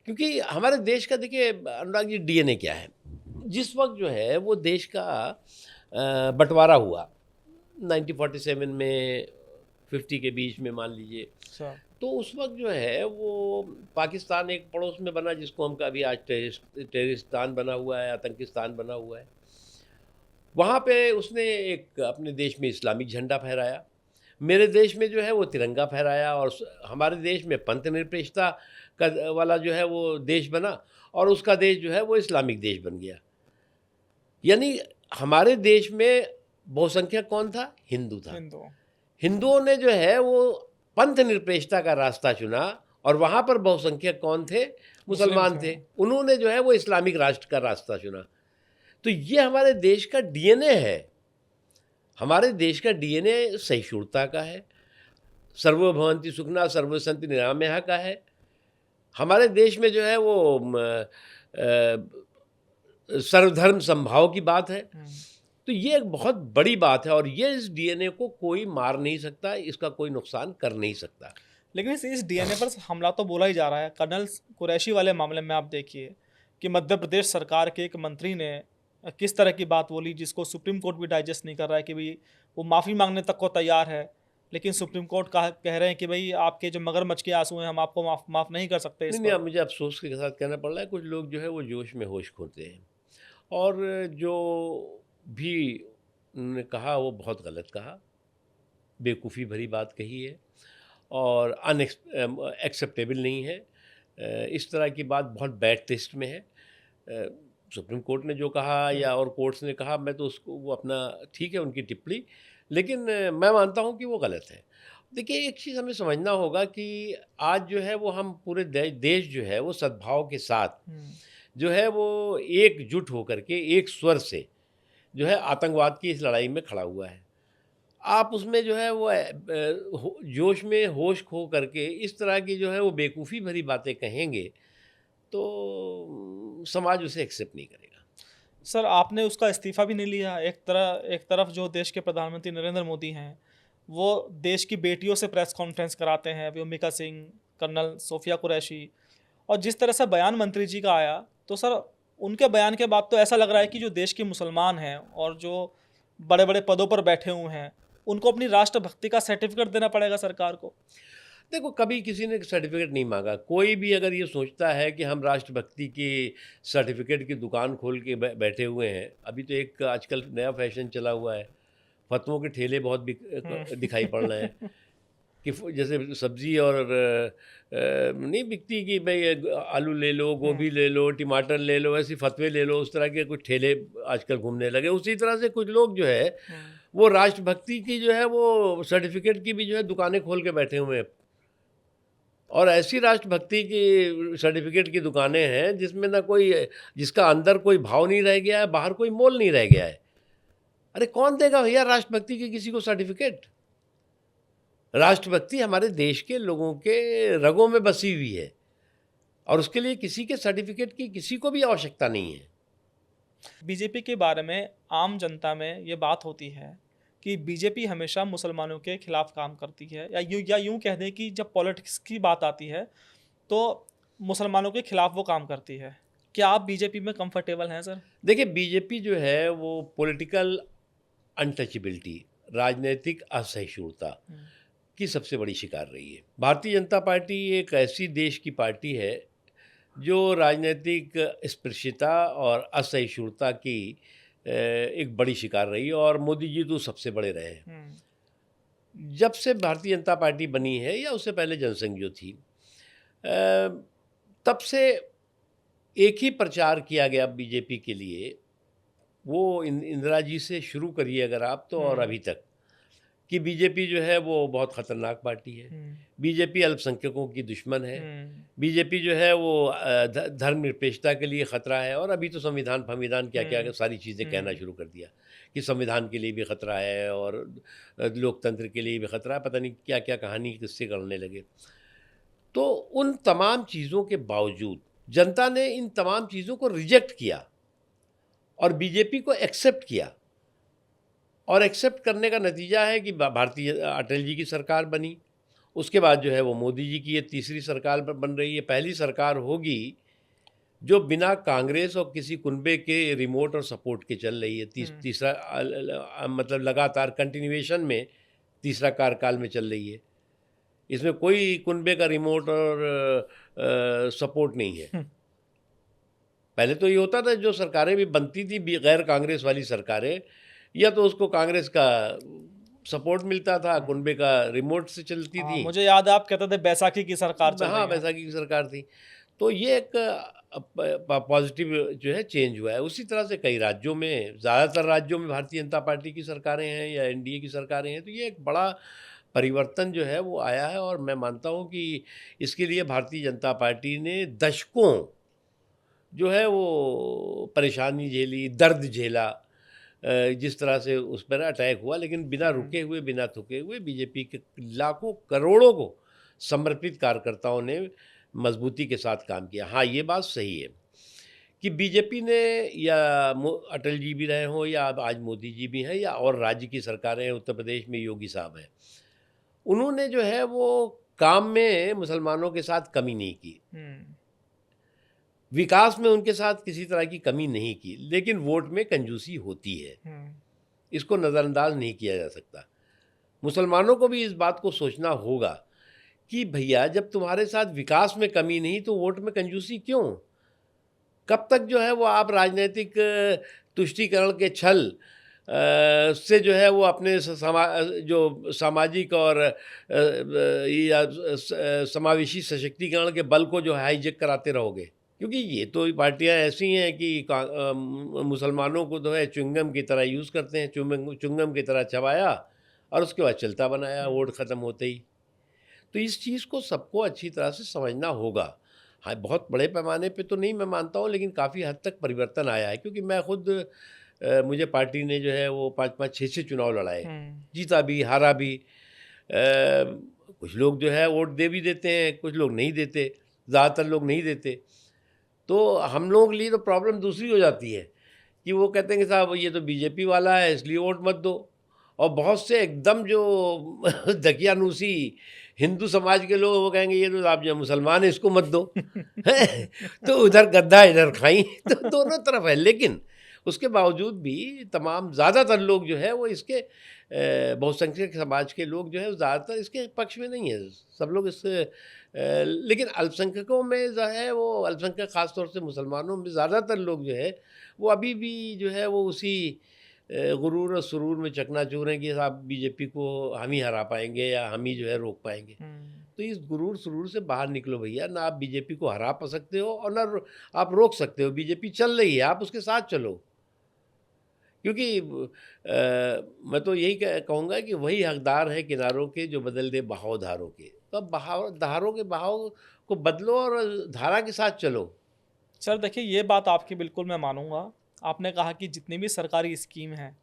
क्योंकि हमारे देश का देखिए अनुराग जी, डीएनए क्या है। जिस वक्त जो है वो देश का बंटवारा हुआ 1947 में, 50 के बीच में मान लीजिए, तो उस वक्त जो है वो पाकिस्तान एक पड़ोस में बना, जिसको हम अभी आज टेररिस्तान बना हुआ है, आतंकिस्तान बना हुआ है। वहाँ पे उसने एक अपने देश में इस्लामिक झंडा फहराया, मेरे देश में जो है वो तिरंगा फहराया, और हमारे देश में पंथ निरपेक्षता का वाला जो है वो देश बना, और उसका देश जो है वो इस्लामिक देश बन गया। यानी हमारे देश में बहुसंख्यक कौन था? हिंदू था। हिंदुओं ने जो है वो पंथ निरपेक्षता का रास्ता चुना, और वहाँ पर बहुसंख्यक कौन थे? मुसलमान थे। उन्होंने जो है वो इस्लामिक राष्ट्र का रास्ता चुना। तो ये हमारे देश का डीएनए है। हमारे देश का डीएनए सहिष्णुता का है, सर्वभवन्ति सुखिनः सर्वसन्ति निरामयः का है। हमारे देश में जो है वो सर्वधर्म समभाव की बात है। तो ये एक बहुत बड़ी बात है, और ये इस डीएनए को कोई मार नहीं सकता, इसका कोई नुकसान कर नहीं सकता। लेकिन इस डीएनए पर हमला तो बोला ही जा रहा है। कर्नल कुरैशी वाले मामले में आप देखिए कि मध्य प्रदेश सरकार के एक मंत्री ने किस तरह की बात बोली, जिसको सुप्रीम कोर्ट भी डाइजेस्ट नहीं कर रहा है कि भाई वो माफ़ी मांगने तक को तैयार है, लेकिन सुप्रीम कोर्ट कह रहे हैं कि भाई आपके जो मगरमच्छ के आंसू हैं हम आपको माफ़ नहीं कर सकते। नहीं, अब मुझे अफसोस के साथ कहना पड़ रहा है, कुछ लोग जो है वो जोश में होश खोते हैं, और जो भी उन्होंने कहा वो बहुत गलत कहा, बेवकूफ़ी भरी बात कही है और एक्सेप्टेबल नहीं है। इस तरह की बात बहुत बैड टेस्ट में है। सुप्रीम कोर्ट ने जो कहा या और कोर्ट्स ने कहा, मैं तो उसको वो अपना ठीक है उनकी टिप्पणी, लेकिन मैं मानता हूँ कि वो गलत है। देखिए, एक चीज़ हमें समझना होगा कि आज जो है वो हम पूरे देश जो है वो सद्भाव के साथ जो है वो एकजुट होकर के एक स्वर से जो है आतंकवाद की इस लड़ाई में खड़ा हुआ है। आप उसमें जो है वो जोश में होश खो करके इस तरह की जो है वो बेवकूफ़ी भरी बातें कहेंगे तो समाज उसे एक्सेप्ट नहीं करेगा। सर, आपने उसका इस्तीफ़ा भी नहीं लिया। एक तरफ जो देश के प्रधानमंत्री नरेंद्र मोदी हैं, वो देश की बेटियों से प्रेस कॉन्फ्रेंस कराते हैं, व्योमिका सिंह, कर्नल सोफिया कुरैशी, और जिस तरह से बयान मंत्री जी का आया, तो सर उनके बयान के बाद तो ऐसा लग रहा है कि जो देश के मुसलमान हैं और जो बड़े बड़े पदों पर बैठे हुए हैं, उनको अपनी राष्ट्रभक्ति का सर्टिफिकेट देना पड़ेगा सरकार को। देखो, कभी किसी ने सर्टिफिकेट नहीं मांगा। कोई भी अगर ये सोचता है कि हम राष्ट्रभक्ति की सर्टिफिकेट की दुकान खोल के बैठे हुए हैं, अभी तो एक आजकल नया फैशन चला हुआ है, फतवों के ठेले बहुत दिखाई पड़ रहे हैं कि जैसे सब्जी और नहीं बिकती कि भाई आलू ले लो, गोभी ले लो, टमाटर ले लो, ऐसे फतवे ले लो, उस तरह के कुछ ठेले आजकल घूमने लगे। उसी तरह से कुछ लोग जो है वो राष्ट्रभक्ति की जो है वो सर्टिफिकेट की भी जो है दुकानें खोल के बैठे हुए हैं, और ऐसी राष्ट्रभक्ति की सर्टिफिकेट की दुकानें हैं जिसमें ना कोई, जिसका अंदर कोई भाव नहीं रह गया है, बाहर कोई मोल नहीं रह गया है। अरे कौन देगा भैया राष्ट्रभक्ति की किसी को सर्टिफिकेट? राष्ट्रभक्ति हमारे देश के लोगों के रगों में बसी हुई है और उसके लिए किसी के सर्टिफिकेट की किसी को भी आवश्यकता नहीं है। बीजेपी के बारे में आम जनता में ये बात होती है कि बीजेपी हमेशा मुसलमानों के खिलाफ काम करती है, या यूं कह दें कि जब पॉलिटिक्स की बात आती है तो मुसलमानों के खिलाफ वो काम करती है। क्या आप बीजेपी में कंफर्टेबल हैं सर? देखिए, बीजेपी जो है वो पॉलिटिकल अनटचेबिलिटी, राजनीतिक असहिष्णुता की सबसे बड़ी शिकार रही है। भारतीय जनता पार्टी एक ऐसी देश की पार्टी है जो राजनीतिक स्पृश्यता और असहिष्णुता की एक बड़ी शिकार रही, और मोदी जी तो सबसे बड़े रहे हैं। जब से भारतीय जनता पार्टी बनी है या उससे पहले जनसंघ जो थी, तब से एक ही प्रचार किया गया बीजेपी के लिए, वो इंदिरा जी से शुरू करिए अगर आप तो, और अभी तक, कि बीजेपी जो है वो बहुत ख़तरनाक पार्टी है, बीजेपी अल्पसंख्यकों की दुश्मन है, बीजेपी जो है वो धर्मनिरपेक्षता के लिए ख़तरा है, और अभी तो संविधान क्या क्या सारी चीज़ें कहना शुरू कर दिया कि संविधान के लिए भी ख़तरा है और लोकतंत्र के लिए भी ख़तरा है, पता नहीं क्या क्या कहानी किससे करने लगे। तो उन तमाम चीज़ों के बावजूद जनता ने इन तमाम चीज़ों को रिजेक्ट किया और बीजेपी को एक्सेप्ट किया, और एक्सेप्ट करने का नतीजा है कि भारतीय अटल जी की सरकार बनी। उसके बाद जो है वो मोदी जी की ये तीसरी सरकार बन रही है। पहली सरकार होगी जो बिना कांग्रेस और किसी कुनबे के रिमोट और सपोर्ट के चल रही है। तीसरा मतलब लगातार कंटिन्यूएशन में तीसरा कार्यकाल में चल रही है। इसमें कोई कुनबे का रिमोट और सपोर्ट नहीं है। पहले तो ये होता था, जो सरकारें भी बनती थी गैर कांग्रेस वाली सरकारें, या तो उसको कांग्रेस का सपोर्ट मिलता था, कुनबे का रिमोट से चलती थी। मुझे याद है आप कहते थे बैसाखी की सरकार चल रही है। हाँ, बैसाखी की सरकार थी। तो ये एक पॉजिटिव जो है चेंज हुआ है। उसी तरह से कई राज्यों में, ज़्यादातर राज्यों में भारतीय जनता पार्टी की सरकारें हैं या एनडीए की सरकारें हैं। तो ये एक बड़ा परिवर्तन जो है वो आया है, और मैं मानता हूँ कि इसके लिए भारतीय जनता पार्टी ने दशकों जो है वो परेशानी झेली, दर्द झेला, जिस तरह से उस पर अटैक हुआ, लेकिन बिना रुके हुए, बिना थके हुए बीजेपी के लाखों करोड़ों को समर्पित कार्यकर्ताओं ने मजबूती के साथ काम किया। हाँ, ये बात सही है कि बीजेपी ने, या अटल जी भी रहे हों या अब आज मोदी जी भी हैं, या और राज्य की सरकारें हैं, उत्तर प्रदेश में योगी साहब हैं, उन्होंने जो है वो काम में मुसलमानों के साथ कमी नहीं की, विकास में उनके साथ किसी तरह की कमी नहीं की, लेकिन वोट में कंजूसी होती है, इसको नज़रअंदाज नहीं किया जा सकता। मुसलमानों को भी इस बात को सोचना होगा कि भैया जब तुम्हारे साथ विकास में कमी नहीं तो वोट में कंजूसी क्यों? कब तक जो है वो आप राजनीतिक तुष्टीकरण के छल से जो है वो अपने जो सामाजिक और या समावेशी सशक्तिकरण के बल को जो है हाईजेक कराते रहोगे, क्योंकि ये तो पार्टियां ऐसी हैं कि मुसलमानों को जो है च्युइंगम की तरह यूज़ करते हैं, च्युइंगम की तरह चबाया और उसके बाद चलता बनाया वोट ख़त्म होते ही। तो इस चीज़ को सबको अच्छी तरह से समझना होगा। हाँ, बहुत बड़े पैमाने पे तो नहीं मैं मानता हूँ, लेकिन काफ़ी हद तक परिवर्तन आया है, क्योंकि मैं खुद मुझे पार्टी ने जो है वो 5-5, 6-6 चुनाव लड़ाए, जीता भी, हारा भी। कुछ लोग जो है वोट दे भी देते हैं, कुछ लोग नहीं देते, ज़्यादातर लोग नहीं देते। तो हम लोगों के लिए तो प्रॉब्लम दूसरी हो जाती है कि वो कहते हैं कि साहब ये तो बीजेपी वाला है इसलिए वोट मत दो, और बहुत से एकदम जो दकियानूसी हिंदू समाज के लोग वो कहेंगे ये तो आप जो मुसलमान है इसको मत दो। तो उधर गद्दा इधर खाई, तो दोनों तरफ है। लेकिन उसके बावजूद भी तमाम ज़्यादातर लोग जो है वो इसके बहुसंख्यक समाज के लोग जो है ज़्यादातर इसके पक्ष में नहीं है, सब लोग इससे लेकिन अल्पसंख्यकों में जो है वो अल्पसंख्यक ख़ास तौर से मुसलमानों में ज़्यादातर लोग जो है वो अभी भी जो है वो उसी गुरूर और सुरूर में चकनाचूर हैं कि साहब बीजेपी को हम ही हरा पाएंगे या हम ही जो है रोक पाएंगे। तो इस गुरूर सुरूर से बाहर निकलो भैया, ना आप बीजेपी को हरा पा सकते हो और ना आप रोक सकते हो। बीजेपी चल रही है, आप उसके साथ चलो, क्योंकि मैं तो यही कहूँगा कि वही हकदार है किनारों के जो बदल दे बहाव धारों के। तो अब बहाव धारों के बहाव को बदलो और धारा के साथ चलो। सर देखिए, ये बात आपकी बिल्कुल मैं मानूंगा। आपने कहा कि जितनी भी सरकारी स्कीम है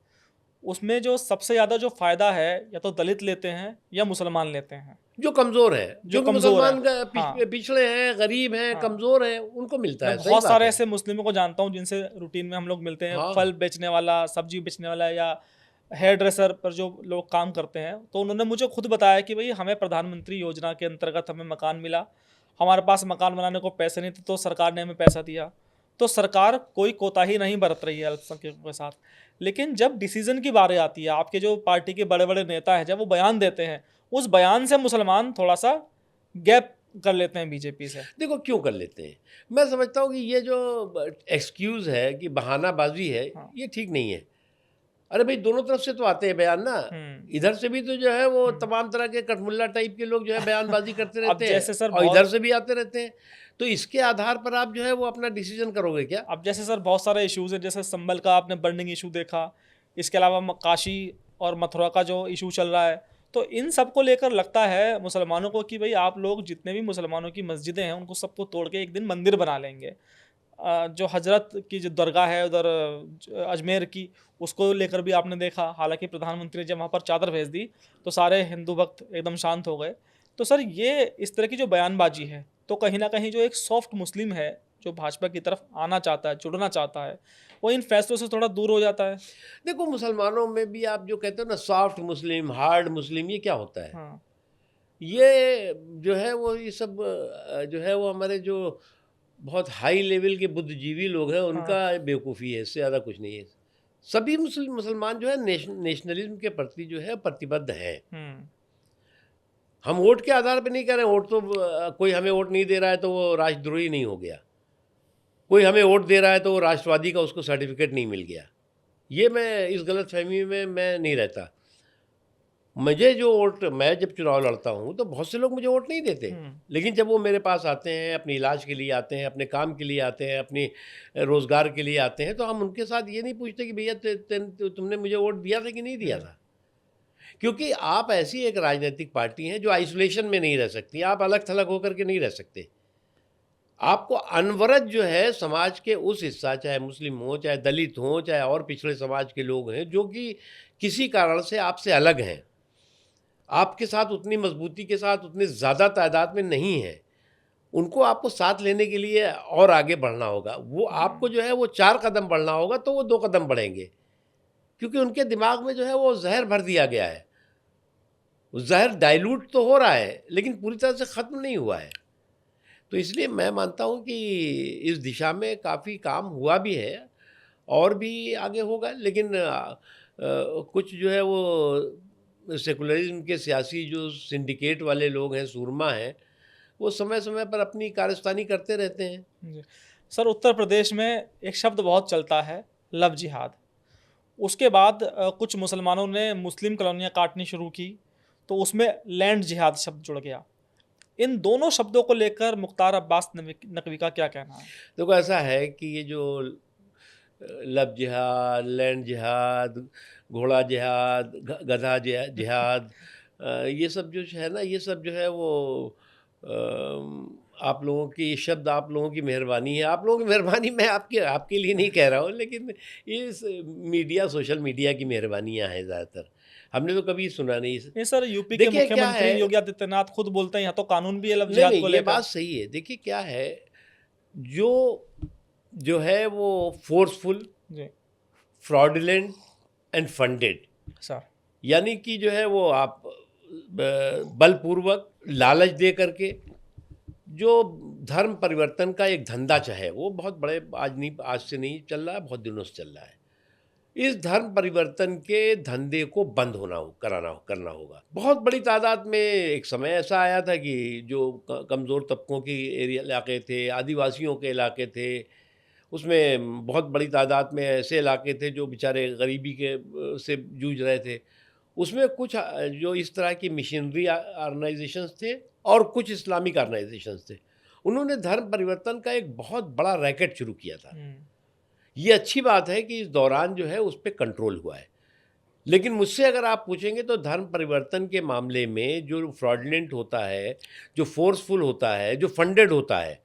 उसमें जो सबसे ज़्यादा जो फ़ायदा है या तो दलित लेते हैं या मुसलमान लेते हैं, जो कमज़ोर है, जो जो कमज़ोर है। मुसलमान हाँ, पिछड़े हैं, गरीब हैं, हाँ। कमज़ोर हैं, उनको मिलता मैं है। सही बहुत बात सारे है। ऐसे मुस्लिमों को जानता हूँ जिनसे रूटीन में हम लोग मिलते हैं, हाँ, फल बेचने वाला, सब्जी बेचने वाला या हेयर ड्रेसर पर जो लोग काम करते हैं, तो उन्होंने मुझे खुद बताया कि भाई हमें प्रधानमंत्री योजना के अंतर्गत हमें मकान मिला, हमारे पास मकान बनाने को पैसे नहीं थे तो सरकार ने हमें पैसा दिया। तो सरकार कोई कोताही नहीं बरत रही है अल्पसंख्यकों के साथ। लेकिन जब डिसीजन की बारी आती है, आपके जो पार्टी के बड़े बड़े नेता हैं जब वो बयान देते हैं, उस बयान से मुसलमान थोड़ा सा गैप कर लेते हैं बीजेपी से। देखो क्यों कर लेते हैं। मैं समझता हूँ कि ये जो एक्सक्यूज़ है कि बहानाबाजी है, हाँ। ये ठीक नहीं है। अरे भाई दोनों तरफ से तो आते हैं बयान ना, इधर से भी तो जो है वो तमाम तरह के कठमुल्ला टाइप के लोग जो है बयानबाजी करते अब रहते हैं जैसे सर और इधर से भी आते रहते हैं। तो इसके आधार पर आप जो है वो अपना डिसीजन करोगे क्या? अब जैसे सर बहुत सारे इश्यूज हैं, जैसे संभल का आपने बर्निंग इशू देखा, इसके अलावा काशी और मथुरा का जो इशू चल रहा है, तो इन सब को लेकर लगता है मुसलमानों को कि भाई आप लोग जितने भी मुसलमानों की मस्जिदें हैं उनको सबको तोड़ के एक दिन मंदिर बना लेंगे। जो हजरत की जो दरगाह है उधर अजमेर की, उसको लेकर भी आपने देखा, हालांकि प्रधानमंत्री ने जब वहाँ पर चादर भेज दी तो सारे हिंदू भक्त एकदम शांत हो गए। तो सर ये इस तरह की जो बयानबाजी है, तो कहीं ना कहीं जो एक सॉफ्ट मुस्लिम है जो भाजपा की तरफ आना चाहता है, जुड़ना चाहता है, वो इन फैसलों से थोड़ा दूर हो जाता है। देखो मुसलमानों में भी आप जो कहते हो ना सॉफ्ट मुस्लिम, हार्ड मुस्लिम, ये क्या होता है? हाँ। ये जो है वो ये सब जो है वो हमारे जो बहुत हाई लेवल के बुद्धिजीवी लोग हैं हाँ। उनका बेवकूफ़ी है, इससे ज़्यादा कुछ नहीं है। सभी मुसलमान जो है नेशनलिज्म के प्रति जो है प्रतिबद्ध हैं। हम वोट के आधार पे नहीं कह रहे हैं, वोट तो कोई हमें वोट नहीं दे रहा है तो वो राष्ट्रद्रोही नहीं हो गया, कोई हमें वोट दे रहा है तो वो राष्ट्रवादी का उसको सर्टिफिकेट नहीं मिल गया। ये मैं इस गलतफहमी में मैं नहीं रहता। मुझे जो वोट, मैं जब चुनाव लड़ता हूँ तो बहुत से लोग मुझे वोट नहीं देते, लेकिन जब वो मेरे पास आते हैं, अपने इलाज के लिए आते हैं, अपने काम के लिए आते हैं, अपनी रोज़गार के लिए आते हैं, तो हम उनके साथ ये नहीं पूछते कि भैया तुमने मुझे वोट दिया था कि नहीं दिया था। क्योंकि आप ऐसी एक राजनीतिक पार्टी हैं जो आइसोलेशन में नहीं रह सकती, आप अलग थलग होकर के नहीं रह सकते। आपको अनवरत जो है समाज के उस हिस्सा, चाहे मुस्लिम हो, चाहे दलित हो, चाहे और पिछड़े समाज के लोग हैं जो कि किसी कारण से आपसे अलग हैं, आपके साथ उतनी मजबूती के साथ उतनी ज़्यादा तादाद में नहीं है, उनको आपको साथ लेने के लिए और आगे बढ़ना होगा। वो आपको जो है वो 4 कदम बढ़ना होगा तो वो 2 कदम बढ़ेंगे, क्योंकि उनके दिमाग में जो है वो जहर भर दिया गया है। वो जहर डाइल्यूट तो हो रहा है लेकिन पूरी तरह से ख़त्म नहीं हुआ है। तो इसलिए मैं मानता हूँ कि इस दिशा में काफ़ी काम हुआ भी है और भी आगे होगा, लेकिन कुछ जो है वो सेकुलरिज्म के सियासी जो सिंडिकेट वाले लोग हैं, सूरमा हैं, वो समय समय पर अपनी कारस्तानी करते रहते हैं। जी। सर उत्तर प्रदेश में एक शब्द बहुत चलता है, लव जिहाद। उसके बाद कुछ मुसलमानों ने मुस्लिम कॉलोनियाँ काटनी शुरू की, तो उसमें लैंड जिहाद शब्द जुड़ गया। इन दोनों शब्दों को लेकर मुख्तार अब्बास नकवी का क्या कहना है? देखो ऐसा है कि ये जो लव जिहाद, लैंड जिहाद, घोड़ा जिहाद, गधा जिहाद, ये सब जो है ना, ये सब जो है वो आप लोगों की, ये शब्द आप लोगों की मेहरबानी है। आप लोगों की मेहरबानी मैं आपके आपके लिए नहीं कह रहा हूँ, लेकिन ये मीडिया, सोशल मीडिया की मेहरबानियाँ हैं ज़्यादातर। हमने तो कभी सुना नहीं। नहीं सर, यूपी के देखिए क्या मुख्यमंत्री है, योगी आदित्यनाथ खुद बोलते हैं यहाँ तो कानून भी है लव नहीं जिहाद नहीं, को ये लेकर। बात सही है। देखिए क्या है, जो जो है वो फोर्सफुल, जी फ्रॉडुलेंट एंड फंडेड, सर। यानी कि जो है वो आप बलपूर्वक लालच दे करके जो धर्म परिवर्तन का एक धंधा चाहे, वो बहुत बड़े, आज से नहीं चल रहा है, बहुत दिनों से चल रहा है। इस धर्म परिवर्तन के धंधे को बंद करना होगा। बहुत बड़ी तादाद में एक समय ऐसा आया था कि जो कमज़ोर तबकों की इलाके थे, आदिवासियों के इलाके थे, उसमें बहुत बड़ी तादाद में ऐसे इलाके थे जो बेचारे गरीबी के से जूझ रहे थे। उसमें कुछ जो इस तरह की मिशनरी ऑर्गेनाइजेशंस थे और कुछ इस्लामिक ऑर्गेनाइजेशंस थे। उन्होंने धर्म परिवर्तन का एक बहुत बड़ा रैकेट शुरू किया था। ये अच्छी बात है कि इस दौरान जो है उस पे कंट्रोल हुआ है। लेकिन मुझसे अगर आप पूछेंगे तो धर्म परिवर्तन के मामले में जो फ्रॉडलेंट होता है, जो फोर्सफुल होता है, जो फंडेड होता है,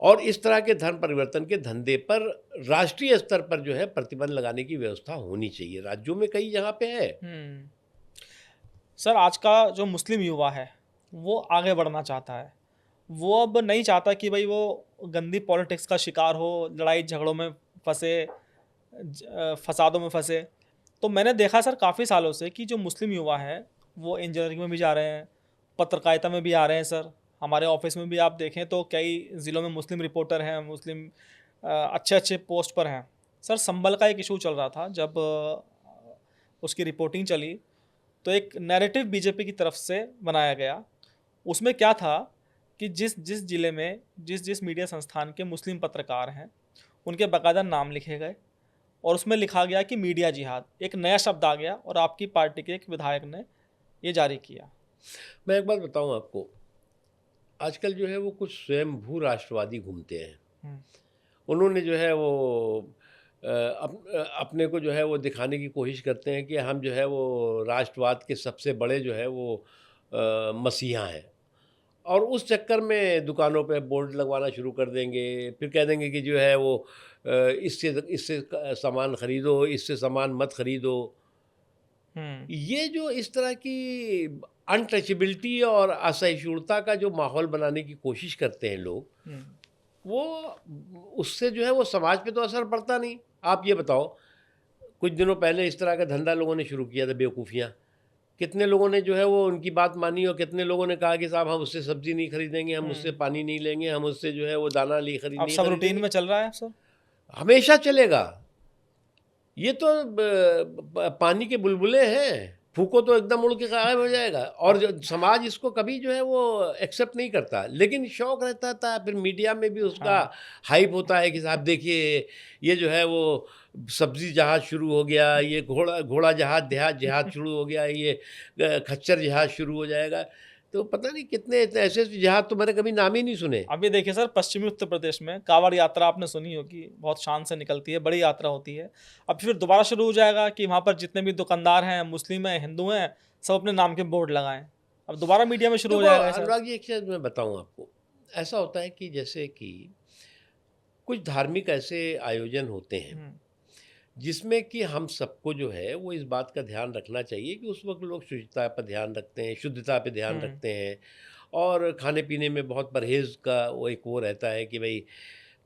और इस तरह के धर्म परिवर्तन के धंधे पर राष्ट्रीय स्तर पर जो है प्रतिबंध लगाने की व्यवस्था होनी चाहिए। राज्यों में कई जगह पे है। सर, आज का जो मुस्लिम युवा है वो आगे बढ़ना चाहता है। वो अब नहीं चाहता कि भाई वो गंदी पॉलिटिक्स का शिकार हो, लड़ाई झगड़ों में फंसे, फसादों में फंसे। तो मैंने देखा सर काफ़ी सालों से कि जो मुस्लिम युवा है वो इंजीनियरिंग में भी जा रहे हैं, पत्रकारिता में भी आ रहे हैं। सर, हमारे ऑफिस में भी आप देखें तो कई ज़िलों में मुस्लिम रिपोर्टर हैं, मुस्लिम अच्छे अच्छे पोस्ट पर हैं। सर, संभल का एक इशू चल रहा था, जब उसकी रिपोर्टिंग चली तो एक नैरेटिव बीजेपी की तरफ से बनाया गया। उसमें क्या था कि जिस जिस ज़िले में जिस जिस मीडिया संस्थान के मुस्लिम पत्रकार हैं उनके बाकायदा नाम लिखे गए और उसमें लिखा गया कि मीडिया जिहाद, एक नया शब्द आ गया और आपकी पार्टी के एक विधायक ने ये जारी किया। मैं एक बात बताऊं आपको, आजकल जो है वो कुछ स्वयंभू राष्ट्रवादी घूमते हैं। उन्होंने जो है वो अपने को जो है वो दिखाने की कोशिश करते हैं कि हम जो है वो राष्ट्रवाद के सबसे बड़े जो है वो मसीहा हैं, और उस चक्कर में दुकानों पे बोर्ड लगवाना शुरू कर देंगे। फिर कह देंगे कि जो है वो इससे इससे सामान खरीदो, इससे सामान मत खरीदो। ये जो इस तरह की अनटचेबिलिटी और असहिष्णुता का जो माहौल बनाने की कोशिश करते हैं लोग, वो उससे जो है वो समाज पे तो असर पड़ता नहीं। आप ये बताओ, कुछ दिनों पहले इस तरह का धंधा लोगों ने शुरू किया था, बेवकूफ़ियाँ। कितने लोगों ने जो है वो उनकी बात मानी, और कितने लोगों ने कहा कि साहब हम उससे सब्जी नहीं खरीदेंगे, हम उससे पानी नहीं लेंगे, हम उससे जो है वो दाना नहीं अब खरीदेंगे। सब रूटीन में चल रहा है सर, हमेशा चलेगा। ये तो पानी के बुलबुले हैं, फूको तो एकदम उड़ के गायब हो जाएगा, और समाज इसको कभी जो है वो एक्सेप्ट नहीं करता। लेकिन शौक रहता था, फिर मीडिया में भी उसका हाइप होता है कि साहब देखिए ये जो है वो सब्जी जहाज शुरू हो गया, ये घोड़ा जहाज शुरू हो गया, ये खच्चर जहाज शुरू हो जाएगा। तो पता नहीं कितने ऐसे जहाज तो मैंने कभी नाम ही नहीं सुने। अभी देखिए सर, पश्चिमी उत्तर प्रदेश में कांवड़ यात्रा आपने सुनी होगी, बहुत शान से निकलती है, बड़ी यात्रा होती है। अब फिर दोबारा शुरू हो जाएगा कि वहाँ पर जितने भी दुकानदार हैं, मुस्लिम हैं, हिंदू हैं, सब अपने नाम के बोर्ड लगाएं। अब दोबारा मीडिया में शुरू हो जाएगा सर। अनुराग जी, एक चीज़ मैं बताऊँ आपको, ऐसा होता है कि जैसे कि कुछ धार्मिक ऐसे आयोजन होते हैं जिसमें कि हम सबको जो है वो इस बात का ध्यान रखना चाहिए कि उस वक्त लोग शुचिता पर ध्यान रखते हैं, शुद्धता पे ध्यान रखते हैं, और खाने पीने में बहुत परहेज़ का वो एक वो रहता है कि भाई,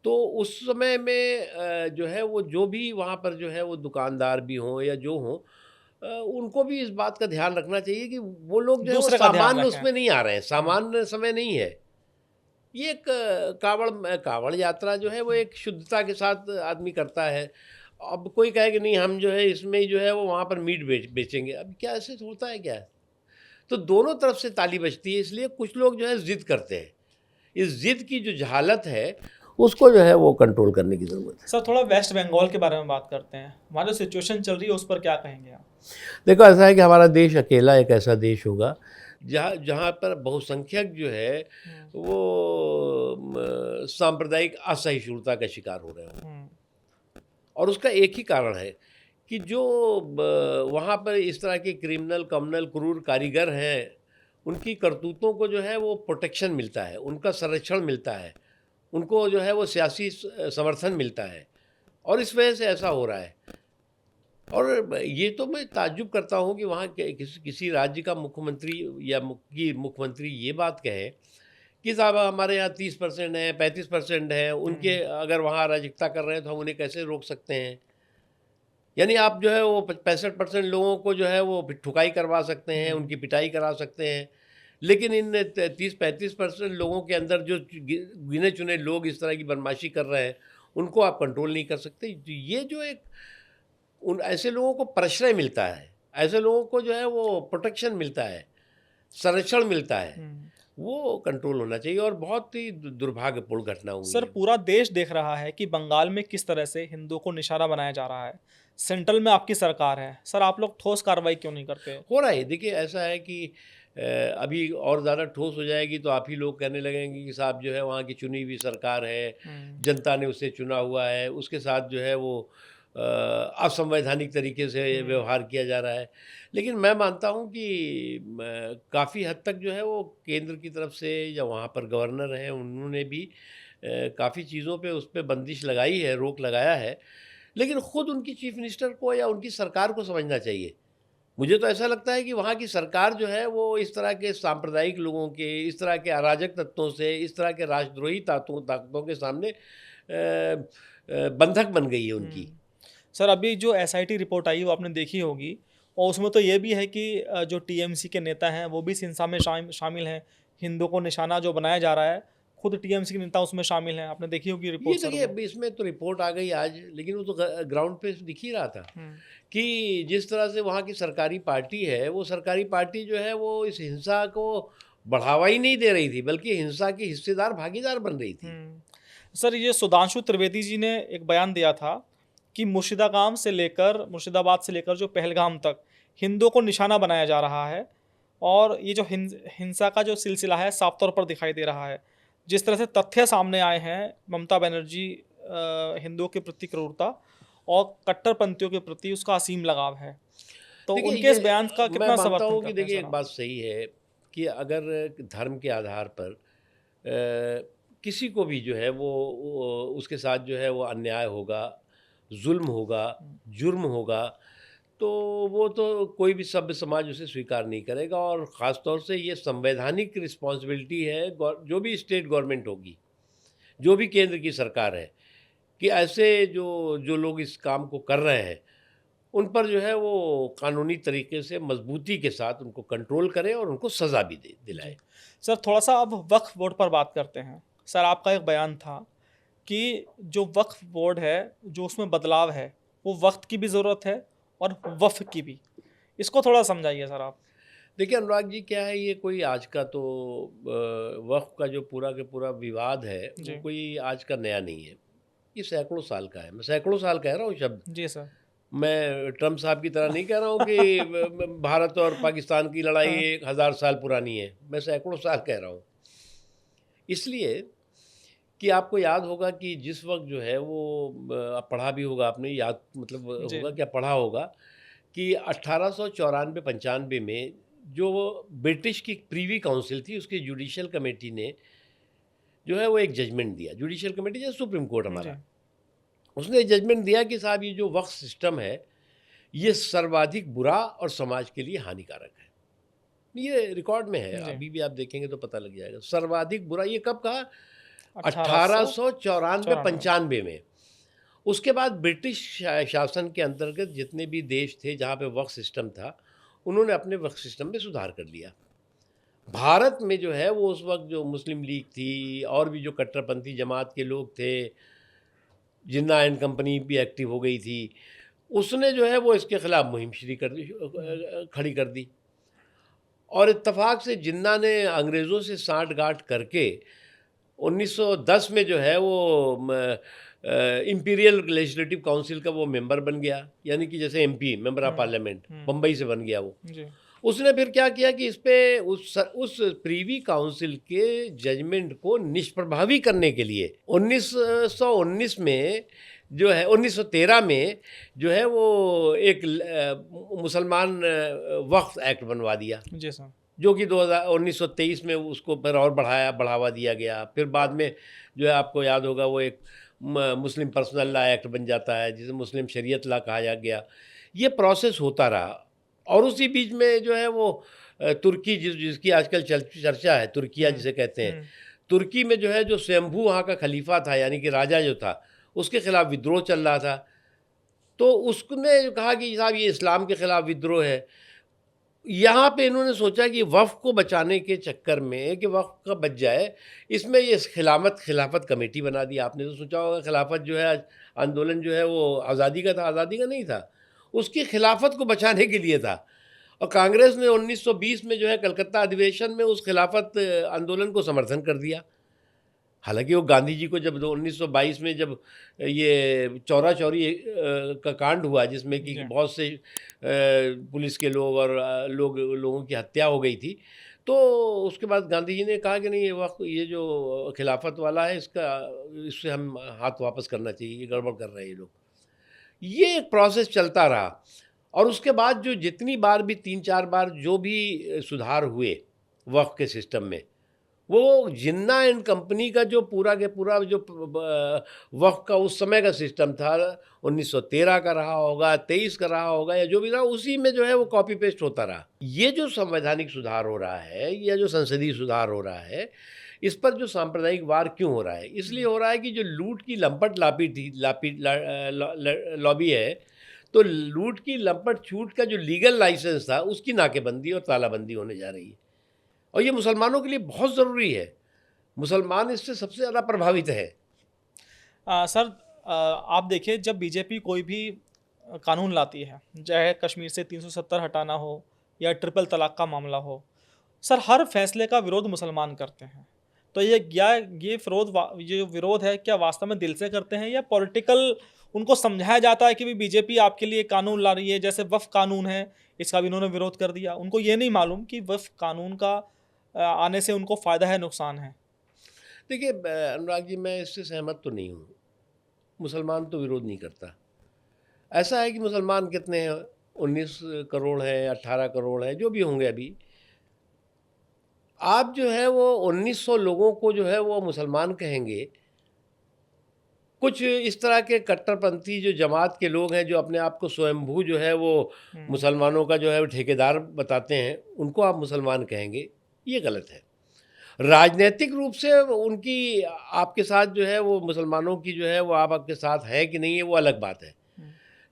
तो उस समय में जो है वो जो भी वहाँ पर जो है वो दुकानदार भी हों या जो हों, उनको भी इस बात का ध्यान रखना चाहिए कि वो लोग जो है वो दूसरे का ध्यान सामान्य रखें। उसमें नहीं आ रहे हैं, सामान्य समय नहीं है। ये एक कावड़ यात्रा जो है वो एक शुद्धता के साथ आदमी करता है। अब कोई कहे कि नहीं हम जो है इसमें ही जो है वो वहाँ पर मीट बेचेंगे, अब क्या ऐसे होता है क्या? तो दोनों तरफ से ताली बजती है, इसलिए कुछ लोग जो है ज़िद करते हैं। इस ज़िद की जो जहालत है उसको जो है वो कंट्रोल करने की ज़रूरत है। सर थोड़ा वेस्ट बंगाल के बारे में बात करते हैं, वहाँ जो सिचुएशन चल रही है उस पर क्या कहेंगे आप? देखो ऐसा है कि हमारा देश अकेला एक ऐसा देश होगा जहाँ जहाँ पर बहुसंख्यक जो है वो सांप्रदायिक असहिष्णुता का शिकार हो रहे हों। और उसका एक ही कारण है कि जो वहाँ पर इस तरह के क्रिमिनल कम्युनल क्रूर कारीगर हैं, उनकी करतूतों को जो है वो प्रोटेक्शन मिलता है, उनका संरक्षण मिलता है, उनको जो है वो सियासी समर्थन मिलता है, और इस वजह से ऐसा हो रहा है। और ये तो मैं ताज्जुब करता हूँ कि वहाँ के किसी राज्य का मुख्यमंत्री या मुख्यमंत्री ये बात कहे कि साहब हमारे यहाँ 30% है, 35% है, उनके अगर वहाँ अराजकता कर रहे हैं तो हम उन्हें कैसे रोक सकते हैं। यानी आप जो है वो 65% लोगों को जो है वो ठुकाई करवा सकते हैं, उनकी पिटाई करा सकते हैं, लेकिन इन 30-35% लोगों के अंदर जो गिने चुने लोग इस तरह की बदमाशी कर रहे हैं, उनको आप कंट्रोल नहीं कर सकते। ये जो एक उन ऐसे लोगों को प्रश्रय मिलता है, ऐसे लोगों को जो है वो प्रोटेक्शन मिलता है, संरक्षण मिलता है, वो कंट्रोल होना चाहिए। और बहुत ही दुर्भाग्यपूर्ण घटना हुई सर है। पूरा देश देख रहा है कि बंगाल में किस तरह से हिंदुओं को निशाना बनाया जा रहा है, सेंट्रल में आपकी सरकार है, सर आप लोग ठोस कार्रवाई क्यों नहीं करते? हो रहा है, देखिए ऐसा है कि अभी और ज़्यादा ठोस हो जाएगी तो आप ही लोग कहने लगेंगे कि साहब जो है वहाँ की चुनी हुई सरकार है, जनता ने उसे चुना हुआ है, उसके साथ जो है वो असंवैधानिक तरीके से व्यवहार किया जा रहा है। लेकिन मैं मानता हूँ कि काफ़ी हद तक जो है वो केंद्र की तरफ से या वहाँ पर गवर्नर हैं उन्होंने भी काफ़ी चीज़ों पे उस पे बंदिश लगाई है, रोक लगाया है। लेकिन ख़ुद उनकी चीफ मिनिस्टर को या उनकी सरकार को समझना चाहिए। मुझे तो ऐसा लगता है कि वहाँ की सरकार जो है वो इस तरह के सांप्रदायिक लोगों के, इस तरह के अराजक तत्वों से, इस तरह के राष्ट्रद्रोही ताकतों के सामने बंधक बन गई है उनकी। सर अभी जो एसआईटी रिपोर्ट आई वो आपने देखी होगी, और उसमें तो ये भी है कि जो टीएमसी के नेता हैं वो भी इस हिंसा में शामिल हैं, हिंदुओं को निशाना जो बनाया जा रहा है, खुद टीएमसी के नेता उसमें शामिल हैं, आपने देखी होगी ये रिपोर्ट सर देखिए वो। अभी इसमें तो रिपोर्ट आ गई आज, लेकिन वो तो ग्राउंड पे दिख ही रहा था कि जिस तरह से वहाँ की सरकारी पार्टी है, वो सरकारी पार्टी जो है वो इस हिंसा को बढ़ावा ही नहीं दे रही थी, बल्कि हिंसा की हिस्सेदार भागीदार बन रही थी। सर ये सुधांशु त्रिवेदी जी ने एक बयान दिया था कि मुर्शिदाबाद से लेकर जो पहलगाम तक हिंदुओं को निशाना बनाया जा रहा है, और ये जो हिंसा का जो सिलसिला है साफ तौर पर दिखाई दे रहा है। जिस तरह से तथ्य सामने आए हैं, ममता बनर्जी हिंदुओं के प्रति क्रूरता और कट्टरपंथियों के प्रति उसका असीम लगाव है, तो देखिए उनके इस ये बयान का मैं कितना मानता समर्थन हूँ कि करते हैं देखिए सर एक आप? बात सही है कि अगर धर्म के आधार पर किसी को भी जो है वो उसके साथ जो है वो अन्याय होगा, जुल्म होगा, जुर्म होगा, तो वो तो कोई भी सभ्य समाज उसे स्वीकार नहीं करेगा। और ख़ास तौर से ये संवैधानिक रिस्पॉन्सिबिलिटी है जो भी स्टेट गवर्नमेंट होगी, जो भी केंद्र की सरकार है, कि ऐसे जो जो लोग इस काम को कर रहे हैं, उन पर जो है वो कानूनी तरीके से मजबूती के साथ उनको कंट्रोल करें और उनको सज़ा भी दिलाए। सर थोड़ा सा अब वक्फ बोर्ड पर बात करते हैं। सर आपका एक बयान था कि जो वक्फ बोर्ड है, जो उसमें बदलाव है, वो वक्त की भी ज़रूरत है और वफ़ की भी। इसको थोड़ा समझाइए सर आप। देखिए अनुराग जी, क्या है, ये कोई आज का तो वक्फ का जो पूरा के पूरा विवाद है वो जी। कोई आज का नया नहीं है। ये सैकड़ों साल का है। मैं सैकड़ों साल कह रहा हूँ शब्द। जी सर। मैं ट्रम्प साहब की तरह नहीं कह रहा हूँ कि भारत और पाकिस्तान की लड़ाई हाँ। 1000 साल पुरानी है। मैं सैकड़ों साल कह रहा हूँ। इसलिए कि आपको याद होगा कि जिस वक़्त जो है वो पढ़ा भी होगा आपने, याद मतलब जी। होगा क्या, पढ़ा होगा कि 1894-95 में जो ब्रिटिश की प्रीवी काउंसिल थी, उसकी जुडिशियल कमेटी ने जो है वो एक जजमेंट दिया। जुडिशियल कमेटी जैसे सुप्रीम कोर्ट जी। हमारा, उसने जजमेंट दिया कि साहब ये जो वक्फ सिस्टम है ये सर्वाधिक बुरा और समाज के लिए हानिकारक है। ये रिकॉर्ड में है, जी। अभी भी आप देखेंगे तो पता लग जाएगा। सर्वाधिक बुरा ये कब कहा? 1894। 1894-95 में। उसके बाद ब्रिटिश शासन के अंतर्गत जितने भी देश थे जहाँ पे वक्फ सिस्टम था, उन्होंने अपने वक्फ सिस्टम में सुधार कर लिया। भारत में जो है वो उस वक्त जो मुस्लिम लीग थी और भी जो कट्टरपंथी जमात के लोग थे, जिन्ना एंड कंपनी भी एक्टिव हो गई थी, उसने जो है वो इसके खिलाफ मुहिम खड़ी कर दी। और इत्तेफाक से जिन्ना ने अंग्रेज़ों से साठ गांठ करके 1910 में जो है वो इंपीरियल लेजिस्लेटिव काउंसिल का वो मेंबर बन गया, यानी कि जैसे MP member of parliament Bombay से बन गया वो। जी। उसने फिर क्या किया कि इस पे उस प्रीवी काउंसिल के जजमेंट को निष्प्रभावी करने के लिए 1919 में जो है 1913 में जो है वो एक मुसलमान वक्फ एक्ट बनवा दिया, जी सर। जो कि 1923 में उसको फिर और बढ़ावा दिया गया। फिर बाद में जो है आपको याद होगा वो एक मुस्लिम पर्सनल लॉ एक्ट बन जाता है, जिसे मुस्लिम शरीयत लॉ कहा गया। ये प्रोसेस होता रहा और उसी बीच में जो है वो तुर्की जिसकी आजकल चर्चा है, तुर्किया जिसे कहते हैं, तुर्की में जो है जो स्वयंभू वहाँ का खलीफा था, यानी कि राजा जो था, उसके खिलाफ विद्रोह चल रहा था। तो उसने कहा कि साहब ये इस्लाम के खिलाफ विद्रोह है। यहाँ पे इन्होंने सोचा कि वफ़ को बचाने के चक्कर में कि वफ़ का बच जाए, इसमें ये खिलाफत कमेटी बना दी। आपने तो सोचा होगा खिलाफत जो है आंदोलन जो है वो आज़ादी का था, आज़ादी का नहीं था, उसकी खिलाफत को बचाने के लिए था। और कांग्रेस ने 1920 में जो है कलकत्ता अधिवेशन में उस खिलाफत आंदोलन को समर्थन कर दिया। हालांकि वो गांधी जी को जब 1922 में जब ये चौरा चौरी का कांड हुआ, जिसमें कि बहुत से पुलिस के लोग और लोगों की हत्या हो गई थी, तो उसके बाद गांधी जी ने कहा कि नहीं, ये जो खिलाफत वाला है इससे हम हाथ वापस करना चाहिए, ये गड़बड़ कर रहे हैं ये लोग। ये एक प्रोसेस चलता रहा और उसके बाद जो जितनी बार भी 3-4 बार जो भी सुधार हुए वक्फ के सिस्टम में, वो जिन्ना एंड कंपनी का जो पूरा के पूरा जो वक्फ का उस समय का सिस्टम था, 1913 का रहा होगा, 23 का रहा होगा, या जो भी रहा, उसी में जो है वो कॉपी पेस्ट होता रहा। ये जो संवैधानिक सुधार हो रहा है या जो संसदीय सुधार हो रहा है, इस पर जो सांप्रदायिक वार क्यों हो रहा है? इसलिए हो रहा है कि जो लूट की लंपट लॉबी है, तो लूट की लंपट छूट का जो लीगल लाइसेंस था, उसकी नाकेबंदी और तालाबंदी होने जा रही है। और ये मुसलमानों के लिए बहुत ज़रूरी है। मुसलमान इससे सबसे ज़्यादा प्रभावित है। सर, आप देखिए, जब बीजेपी कोई भी कानून लाती है, चाहे कश्मीर से 370 हटाना हो या ट्रिपल तलाक का मामला हो, सर हर फैसले का विरोध मुसलमान करते हैं। तो ये विरोध है क्या वास्तव में दिल से करते हैं या पॉलिटिकल उनको समझाया जाता है कि भी बीजेपी आपके लिए कानून ला रही है, जैसे वक्फ कानून है, इसका भी इन्होंने विरोध कर दिया। उनको ये नहीं मालूम कि वक्फ कानून का आने से उनको फ़ायदा है, नुकसान है। देखिए अनुराग जी, मैं इससे सहमत तो नहीं हूँ। मुसलमान तो विरोध नहीं करता। ऐसा है कि मुसलमान कितने हैं, 19 करोड़ हैं, 18 करोड़ हैं, जो भी होंगे अभी। आप जो है वो 1900 लोगों को जो है वो मुसलमान कहेंगे। कुछ इस तरह के कट्टरपंथी जो जमात के लोग हैं, जो अपने आप को स्वयंभू जो है वो मुसलमानों का जो है वो ठेकेदार बताते हैं, उनको आप मुसलमान कहेंगे, ये गलत है। राजनीतिक रूप से उनकी आपके साथ जो है वो मुसलमानों की जो है वो आपके साथ है कि नहीं है, वो अलग बात है।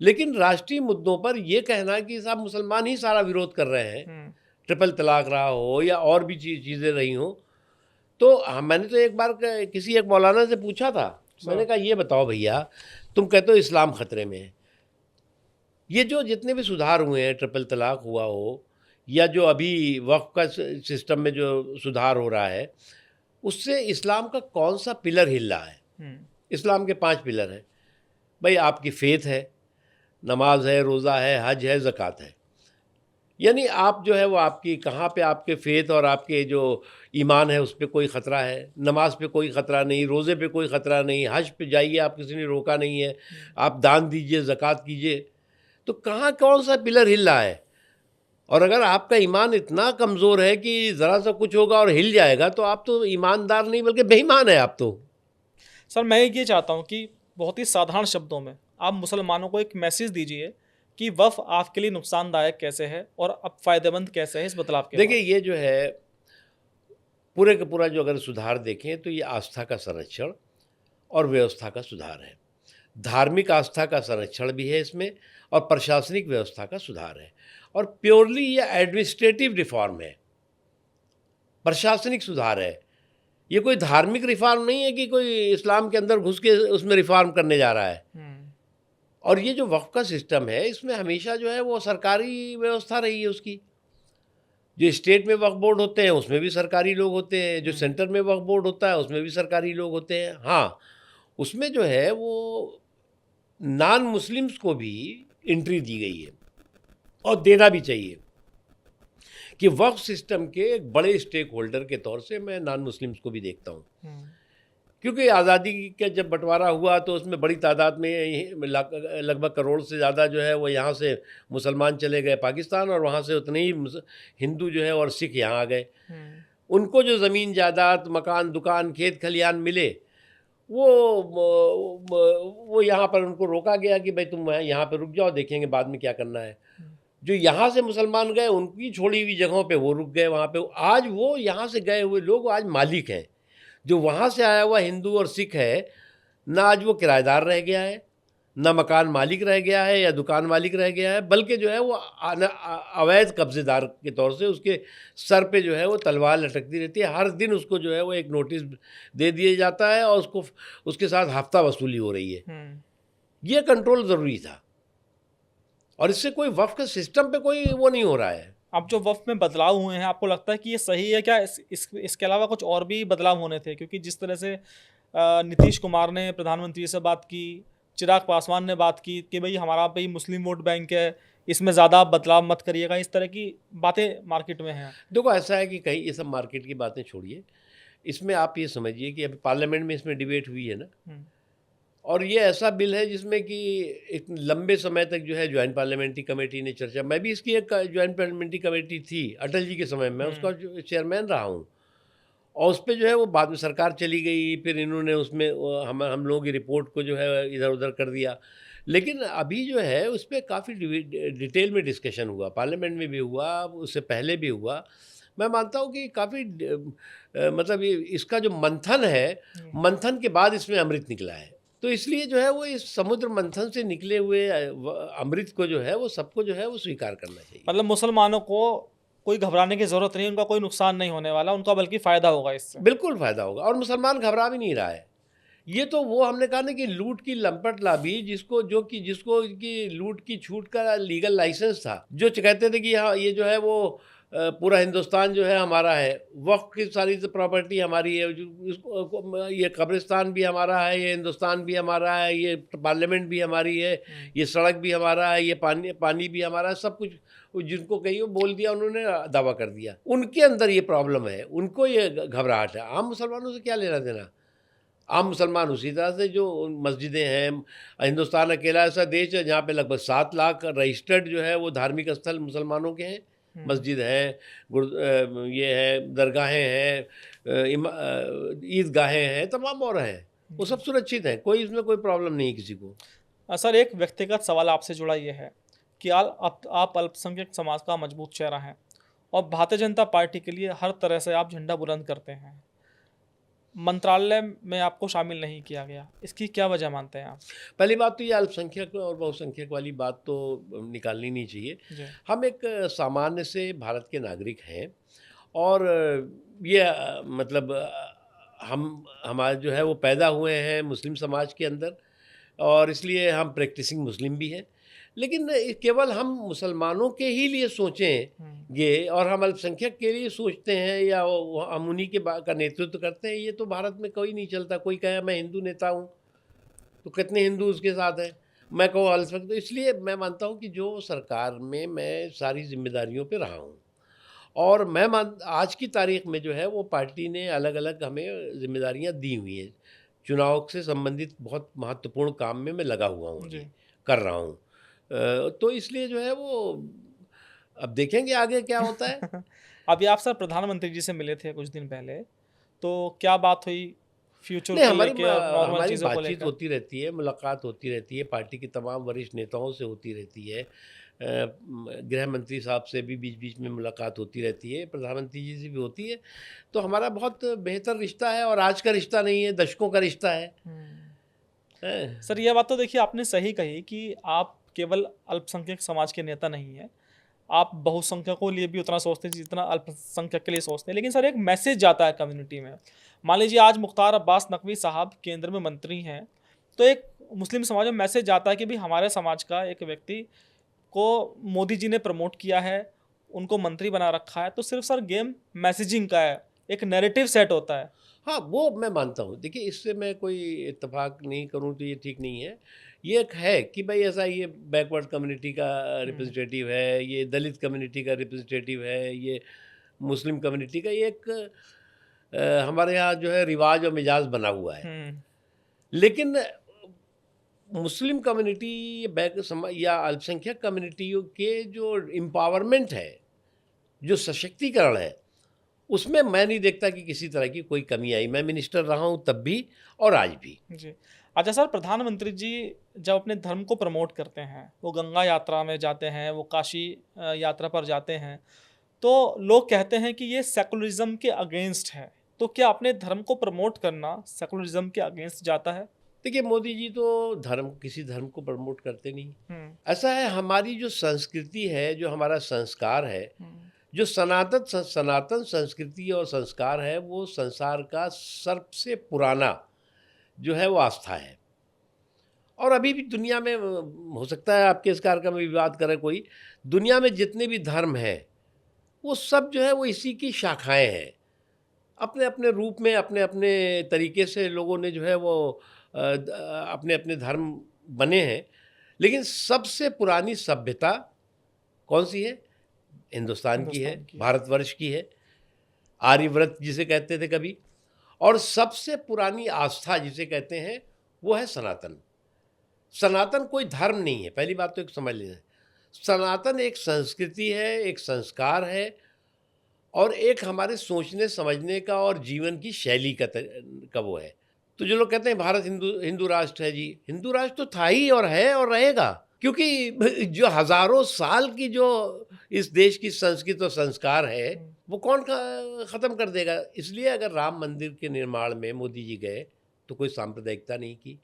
लेकिन राष्ट्रीय मुद्दों पर ये कहना कि साहब मुसलमान ही सारा विरोध कर रहे हैं, ट्रिपल तलाक रहा हो या और भी चीज़ें रही हों, तो मैंने तो एक बार किसी एक मौलाना से पूछा था, मैंने कहा ये बताओ भैया, तुम कहते हो इस्लाम खतरे में है, ये जो जितने भी सुधार हुए हैं, ट्रिपल तलाक हुआ हो या जो अभी वक्फ का सिस्टम में जो सुधार हो रहा है, उससे इस्लाम का कौन सा पिलर हिल रहा है? इस्लाम के 5 पिलर हैं भाई। आपकी फेथ है, नमाज है, रोज़ा है, हज है, ज़कात है। यानी आप जो है वो आपकी कहाँ पे आपके फेथ और आपके जो ईमान है उस पर कोई ख़तरा है, नमाज पे कोई ख़तरा नहीं, रोज़े पे कोई ख़तरा नहीं, हज पे जाइए, आप किसी ने रोका नहीं है, आप दान दीजिए, ज़कात कीजिए। तो कहाँ कौन सा पिलर हिल रहा है? और अगर आपका ईमान इतना कमज़ोर है कि ज़रा सा कुछ होगा और हिल जाएगा, तो आप तो ईमानदार नहीं बल्कि बेईमान है आप तो। सर मैं ये चाहता हूँ कि बहुत ही साधारण शब्दों में आप मुसलमानों को एक मैसेज दीजिए कि वक्फ आपके लिए नुकसानदायक कैसे है और अब फ़ायदेमंद कैसे है इस बदलाव के। देखिए, ये जो है पूरे का पूरा जो अगर सुधार देखें तो ये आस्था का संरक्षण और व्यवस्था का सुधार है। धार्मिक आस्था का संरक्षण भी है इसमें और प्रशासनिक व्यवस्था का सुधार है। और प्योरली ये एडमिनिस्ट्रेटिव रिफॉर्म है, प्रशासनिक सुधार है। ये कोई धार्मिक रिफॉर्म नहीं है कि कोई इस्लाम के अंदर घुस के उसमें रिफॉर्म करने जा रहा है। और ये जो वक्फ का सिस्टम है, इसमें हमेशा जो है वो सरकारी व्यवस्था रही है उसकी। जो स्टेट में वक्फ बोर्ड होते हैं उसमें भी सरकारी लोग होते हैं, जो सेंटर में वक्फ बोर्ड होता है उसमें भी सरकारी लोग होते हैं। हाँ, उसमें जो है वो नॉन मुस्लिम्स को भी एंट्री दी गई है और देना भी चाहिए कि वक्फ सिस्टम के एक बड़े स्टेक होल्डर के तौर से मैं नॉन मुस्लिम्स को भी देखता हूँ। क्योंकि आज़ादी का जब बंटवारा हुआ तो उसमें बड़ी तादाद में लगभग करोड़ से ज़्यादा जो है वो यहाँ से मुसलमान चले गए पाकिस्तान, और वहाँ से उतने ही हिंदू जो है और सिख यहाँ आ गए। उनको जो ज़मीन जायदाद, मकान, दुकान, खेत खलियान मिले, वो यहाँ पर उनको रोका गया कि भाई तुम यहाँ पर रुक जाओ, देखेंगे बाद में क्या करना है। जो यहाँ से मुसलमान गए उनकी छोड़ी हुई जगहों पे वो रुक गए वहाँ पे। आज वो यहाँ से गए हुए लोग आज मालिक हैं। जो वहाँ से आया हुआ हिंदू और सिख है, ना आज वो किराएदार रह गया है, ना मकान मालिक रह गया है या दुकान मालिक रह गया है, बल्कि जो है वो अवैध कब्जेदार के तौर से उसके सर पे जो है वो तलवार लटकती रहती है। हर दिन उसको जो है वो एक नोटिस दे दिया जाता है और उसको उसके साथ हफ्ता वसूली हो रही है। ये कंट्रोल ज़रूरी था और इससे कोई वक्फ के सिस्टम पे कोई वो नहीं हो रहा है। अब जो वक्फ में बदलाव हुए हैं, आपको लगता है कि ये सही है क्या? इसके अलावा कुछ और भी बदलाव होने थे? क्योंकि जिस तरह से नीतीश कुमार ने प्रधानमंत्री से बात की, चिराग पासवान ने बात की कि भाई हमारा पे ही मुस्लिम वोट बैंक है, इसमें ज़्यादा बदलाव मत करिएगा, इस तरह की बातें मार्केट में हैं। देखो ऐसा है कि कहीं ये सब मार्केट की बातें छोड़िए, इसमें आप ये समझिए कि अभी पार्लियामेंट में इसमें डिबेट हुई है ना, और ये ऐसा बिल है जिसमें कि एक लंबे समय तक जो है ज्वाइंट पार्लियामेंट्री कमेटी ने चर्चा, मैं भी इसकी एक ज्वाइंट पार्लियामेंट्री कमेटी थी अटल जी के समय में, उसका जो चेयरमैन रहा हूँ, और उस पर जो है वो बाद में सरकार चली गई, फिर इन्होंने उसमें हम लोगों की रिपोर्ट को जो है इधर उधर कर दिया। लेकिन अभी जो है उस पर काफ़ी डिटेल में डिस्कशन हुआ, पार्लियामेंट में भी हुआ, उससे पहले भी हुआ। मैं मानता हूँ कि काफ़ी मतलब ये इसका जो मंथन है, मंथन के बाद इसमें अमृत निकला है। तो इसलिए जो है वो इस समुद्र मंथन से निकले हुए अमृत को जो है वो सबको जो है वो स्वीकार करना चाहिए। मतलब मुसलमानों को कोई घबराने की ज़रूरत नहीं, उनका कोई नुकसान नहीं होने वाला, उनका बल्कि फ़ायदा होगा इससे। बिल्कुल फ़ायदा होगा, और मुसलमान घबरा भी नहीं रहा है। ये तो वो हमने कहा ना कि लूट की लंपट लाभी, जिसको कि लूट की छूट का लीगल लाइसेंस था, जो कहते थे कि हाँ ये जो है वो पूरा हिंदुस्तान जो है हमारा है, वक्फ की सारी प्रॉपर्टी हमारी है, ये कब्रिस्तान भी हमारा है, ये हिंदुस्तान भी हमारा है, ये पार्लियामेंट भी हमारी है, ये सड़क भी हमारा है, ये पानी भी हमारा है, सब कुछ जिनको कही वो बोल दिया, उन्होंने दावा कर दिया। उनके अंदर ये प्रॉब्लम है, उनको ये घबराहट है। आम मुसलमानों से क्या लेना देना? आम मुसलमान उसी तरह से जो मस्जिदें हैं, हिंदुस्तान अकेला ऐसा देश है जहाँ पे लगभग 7 लाख रजिस्टर्ड जो है वो धार्मिक स्थल मुसलमानों के हैं। मस्जिद हैं, ये है, दरगाहें हैं, ईदगाहें हैं, तमाम और हैं, वो सब सुरक्षित हैं, कोई इसमें कोई प्रॉब्लम नहीं है किसी को। सर, एक व्यक्तिगत सवाल आपसे जुड़ा ये है कि आप अल्पसंख्यक समाज का मजबूत चेहरा हैं और भारतीय जनता पार्टी के लिए हर तरह से आप झंडा बुलंद करते हैं, मंत्रालय में आपको शामिल नहीं किया गया, इसकी क्या वजह मानते हैं आप? पहली बात तो ये अल्पसंख्यक और बहुसंख्यक वाली बात तो निकालनी नहीं चाहिए। हम एक सामान्य से भारत के नागरिक हैं, और ये मतलब हमारे जो है वो पैदा हुए हैं मुस्लिम समाज के अंदर, और इसलिए हम प्रैक्टिसिंग मुस्लिम भी हैं। लेकिन केवल हम मुसलमानों के ही लिए सोचें ये, और हम अल्पसंख्यक के लिए सोचते हैं या हम उन्हीं का नेतृत्व करते हैं, ये तो भारत में कोई नहीं चलता। कोई कहे मैं हिंदू नेता हूँ तो कितने हिंदू उसके साथ हैं, मैं कहूँ अल्पसंख्यक। तो इसलिए मैं मानता हूँ कि जो सरकार में मैं सारी जिम्मेदारियों पे रहा हूँ, और मैं आज की तारीख में जो है वो पार्टी ने अलग अलग हमें जिम्मेदारियाँ दी हुई हैं। चुनाव से संबंधित बहुत महत्वपूर्ण काम में मैं लगा हुआ हूँ, कर रहा हूँ। तो इसलिए जो है वो अब देखेंगे आगे क्या होता है। अभी आप सर प्रधानमंत्री जी से मिले थे कुछ दिन पहले, तो क्या बात हुई फ्यूचर नहीं, को लेके, नॉर्मल चीज़ों को लेकर? बातचीत होती रहती है, मुलाकात होती रहती है, पार्टी के तमाम वरिष्ठ नेताओं से होती रहती है, गृह मंत्री साहब से भी बीच बीच में मुलाकात होती रहती है, प्रधानमंत्री जी से भी होती है। तो हमारा बहुत बेहतर रिश्ता है, और आज का रिश्ता नहीं है, दशकों का रिश्ता है। सर, ये बात तो देखिए आपने सही कही कि आप केवल अल्पसंख्यक समाज के नेता नहीं हैं, आप बहुसंख्यकों के लिए भी उतना सोचते हैं जितना अल्पसंख्यक के लिए सोचते हैं। लेकिन सर, एक मैसेज जाता है कम्युनिटी में। मान लीजिए आज मुख्तार अब्बास नकवी साहब केंद्र में मंत्री हैं, तो एक मुस्लिम समाज में मैसेज जाता है कि भाई हमारे समाज का एक व्यक्ति को मोदी जी ने प्रमोट किया है, उनको मंत्री बना रखा है तो सिर्फ सर गेम मैसेजिंग का है, एक नैरेटिव सेट होता है। हाँ, वो मैं मानता हूँ। देखिए, इससे मैं कोई इत्तेफाक नहीं करूँ तो ये ठीक नहीं है। ये एक है कि भाई ऐसा ये बैकवर्ड कम्युनिटी का रिप्रेजेंटेटिव है, ये दलित कम्युनिटी का रिप्रेजेंटेटिव है, ये मुस्लिम कम्युनिटी का, ये एक हमारे यहाँ जो है रिवाज और मिजाज बना हुआ है। लेकिन मुस्लिम कम्युनिटी या अल्पसंख्यक कम्युनिटियों के जो एम्पावरमेंट है, जो सशक्तिकरण है, उसमें मैं नहीं देखता कि किसी तरह की कोई कमी आई। मैं मिनिस्टर रहा हूँ तब भी और आज भी। जी। अच्छा सर, प्रधानमंत्री जी जब अपने धर्म को प्रमोट करते हैं, वो गंगा यात्रा में जाते हैं, वो काशी यात्रा पर जाते हैं, तो लोग कहते हैं कि ये सेकुलरिज्म के अगेंस्ट है। तो क्या अपने धर्म को प्रमोट करना सेकुलरिज्म के अगेंस्ट जाता है? देखिए, मोदी जी तो किसी धर्म को प्रमोट करते नहीं। ऐसा है, हमारी जो संस्कृति है, जो हमारा संस्कार है, जो सनातन संस्कृति और संस्कार है, वो संसार का सबसे पुराना जो है वो आस्था है। और अभी भी दुनिया में हो सकता है आपके इस कार्यक्रम में विवाद करे कोई, दुनिया में जितने भी धर्म हैं वो सब जो है वो इसी की शाखाएं हैं। अपने अपने रूप में, अपने अपने तरीके से लोगों ने जो है वो अपने अपने धर्म बने हैं। लेकिन सबसे पुरानी सभ्यता कौन सी है? हिंदुस्तान की है, भारतवर्ष की है। आर्यव्रत जिसे कहते थे कभी। और सबसे पुरानी आस्था जिसे कहते हैं वो है सनातन। सनातन कोई धर्म नहीं है, पहली बात तो एक समझ लीजिए। सनातन एक संस्कृति है, एक संस्कार है, और एक हमारे सोचने समझने का और जीवन की शैली का वो है। तो जो लोग कहते हैं भारत हिंदू राष्ट्र है, जी हिंदू राष्ट्र तो था ही और है और रहेगा, क्योंकि जो हजारों साल की जो इस देश की संस्कृति और संस्कार है वो कौन ख़त्म कर देगा। इसलिए अगर राम मंदिर के निर्माण में मोदी जी गए तो कोई सांप्रदायिकता नहीं की,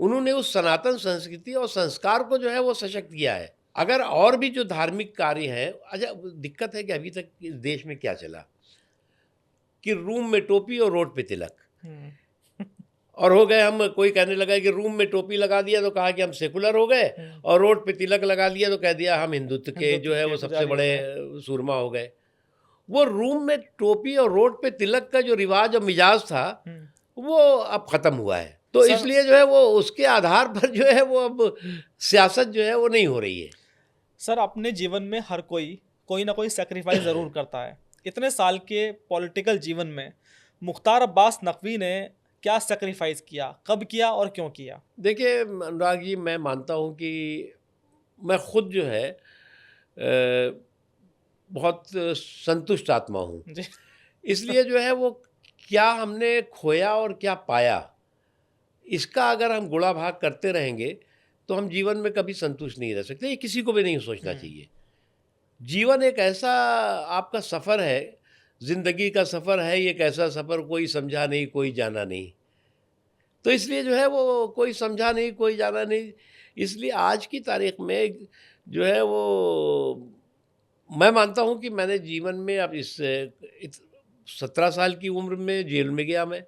उन्होंने उस सनातन संस्कृति और संस्कार को जो है वो सशक्त किया है। अगर और भी जो धार्मिक कार्य हैं, अच्छा दिक्कत है कि अभी तक इस देश में क्या चला कि रूम में टोपी और रोड पे तिलक, और हो गए हम, कोई कहने लगा कि रूम में टोपी लगा दिया तो कहा कि हम सेकुलर हो गए, और रोड पे तिलक लगा दिया तो कह दिया हम हिंदुत्व के जो है वो सबसे बड़े सूरमा हो गए। वो रूम में टोपी और रोड पे तिलक का जो रिवाज और मिजाज था वो अब ख़त्म हुआ है। तो इसलिए जो है वो उसके आधार पर जो है वो अब सियासत जो है वो नहीं हो रही है। सर, अपने जीवन में हर कोई ना कोई सेक्रीफाइस ज़रूर करता है। इतने साल के पॉलिटिकल जीवन में मुख्तार अब्बास नकवी ने क्या सेक्रीफाइस किया, कब किया और क्यों किया? देखिए अनुराग जी, मैं मानता हूँ कि मैं खुद जो है बहुत संतुष्ट आत्मा हूँ। इसलिए जो है वो क्या हमने खोया और क्या पाया, इसका अगर हम गुणा भाग करते रहेंगे तो हम जीवन में कभी संतुष्ट नहीं रह सकते। ये किसी को भी नहीं सोचना चाहिए। जीवन एक ऐसा आपका सफ़र है, ज़िंदगी का सफ़र है, एक ऐसा सफ़र कोई समझा नहीं कोई जाना नहीं। तो इसलिए जो है वो कोई समझा नहीं कोई जाना नहीं। इसलिए आज की तारीख में जो है वो मैं मानता हूँ कि मैंने जीवन में अब 17 साल की उम्र में जेल में गया। मैं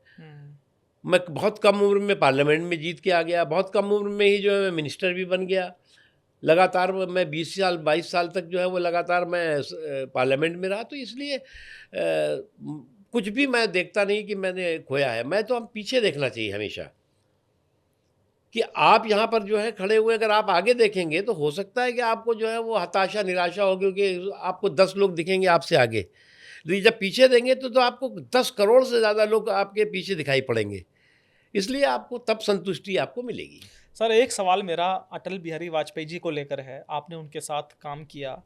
बहुत कम उम्र में पार्लियामेंट में जीत के आ गया, बहुत कम उम्र में ही जो है मैं मिनिस्टर भी बन गया। लगातार मैं 22 साल तक जो है वो लगातार मैं पार्लियामेंट में रहा। तो इसलिए कुछ भी मैं देखता नहीं कि मैंने खोया है। मैं तो हम पीछे देखना चाहिए हमेशा कि आप यहाँ पर जो है खड़े हुए, अगर आप आगे देखेंगे तो हो सकता है कि आपको जो है वो हताशा निराशा हो, क्योंकि आपको 10 लोग दिखेंगे आपसे आगे। लेकिन जब पीछे देंगे तो आपको 10 करोड़ से ज़्यादा लोग आपके पीछे दिखाई पड़ेंगे। इसलिए आपको तब संतुष्टि आपको मिलेगी। सर, एक सवाल मेरा अटल बिहारी वाजपेयी जी को लेकर है। आपने उनके साथ काम किया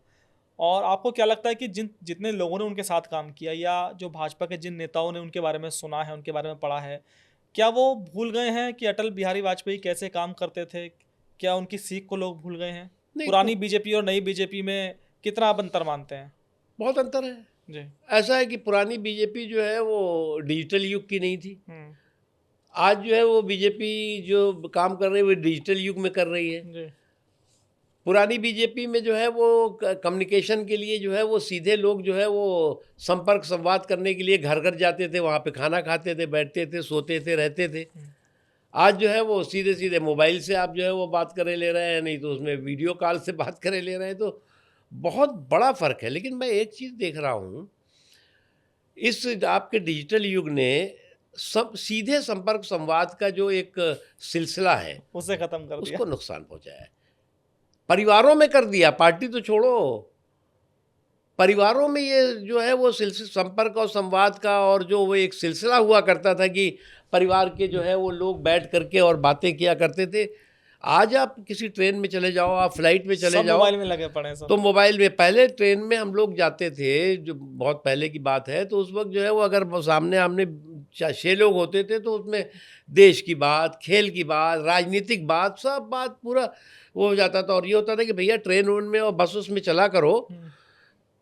और आपको क्या लगता है कि जितने लोगों ने उनके साथ काम किया या जो भाजपा के जिन नेताओं ने उनके बारे में सुना है, उनके बारे में पढ़ा है, क्या वो भूल गए हैं कि अटल बिहारी वाजपेयी कैसे काम करते थे? क्या उनकी सीख को लोग भूल गए हैं? पुरानी बीजेपी और नई बीजेपी में कितना आप अंतर मानते हैं? बहुत अंतर है जी। ऐसा है कि पुरानी बीजेपी जो है वो डिजिटल युग की नहीं थी। आज जो है वो बीजेपी जो काम कर रही है वो डिजिटल युग में कर रही है। जी। पुरानी बीजेपी में जो है वो कम्युनिकेशन के लिए जो है वो सीधे लोग जो है वो संपर्क संवाद करने के लिए घर घर जाते थे, वहाँ पे खाना खाते थे, बैठते थे, सोते थे, रहते थे। आज जो है वो सीधे सीधे मोबाइल से आप जो है वो बात करे ले रहे हैं, नहीं तो उसमें वीडियो कॉल से बात करे ले रहे हैं। तो बहुत बड़ा फ़र्क है। लेकिन मैं एक चीज़ देख रहा हूँ, इस आपके डिजिटल युग ने सब सीधे संपर्क संवाद का जो एक सिलसिला है, उसे खत्म कर दिया। उसको नुकसान पहुँचाया है। परिवारों में कर दिया, पार्टी तो छोड़ो, परिवारों में ये जो है वो संपर्क और संवाद का, और जो वो एक सिलसिला हुआ करता था कि परिवार के जो है वो लोग बैठ करके और बातें किया करते थे। आज आप किसी ट्रेन में चले जाओ, आप फ्लाइट में चले सब जाओ, मोबाइल में लगे पड़े हैं सब। तो मोबाइल में, पहले ट्रेन में हम लोग जाते थे, जो बहुत पहले की बात है, तो उस वक्त जो है वो अगर वो सामने आमने 6 लोग होते थे तो उसमें देश की बात, खेल की बात, राजनीतिक बात, सब बात पूरा वो हो जाता था। और ये होता था कि भैया ट्रेन उन में और बस उसमें चला करो,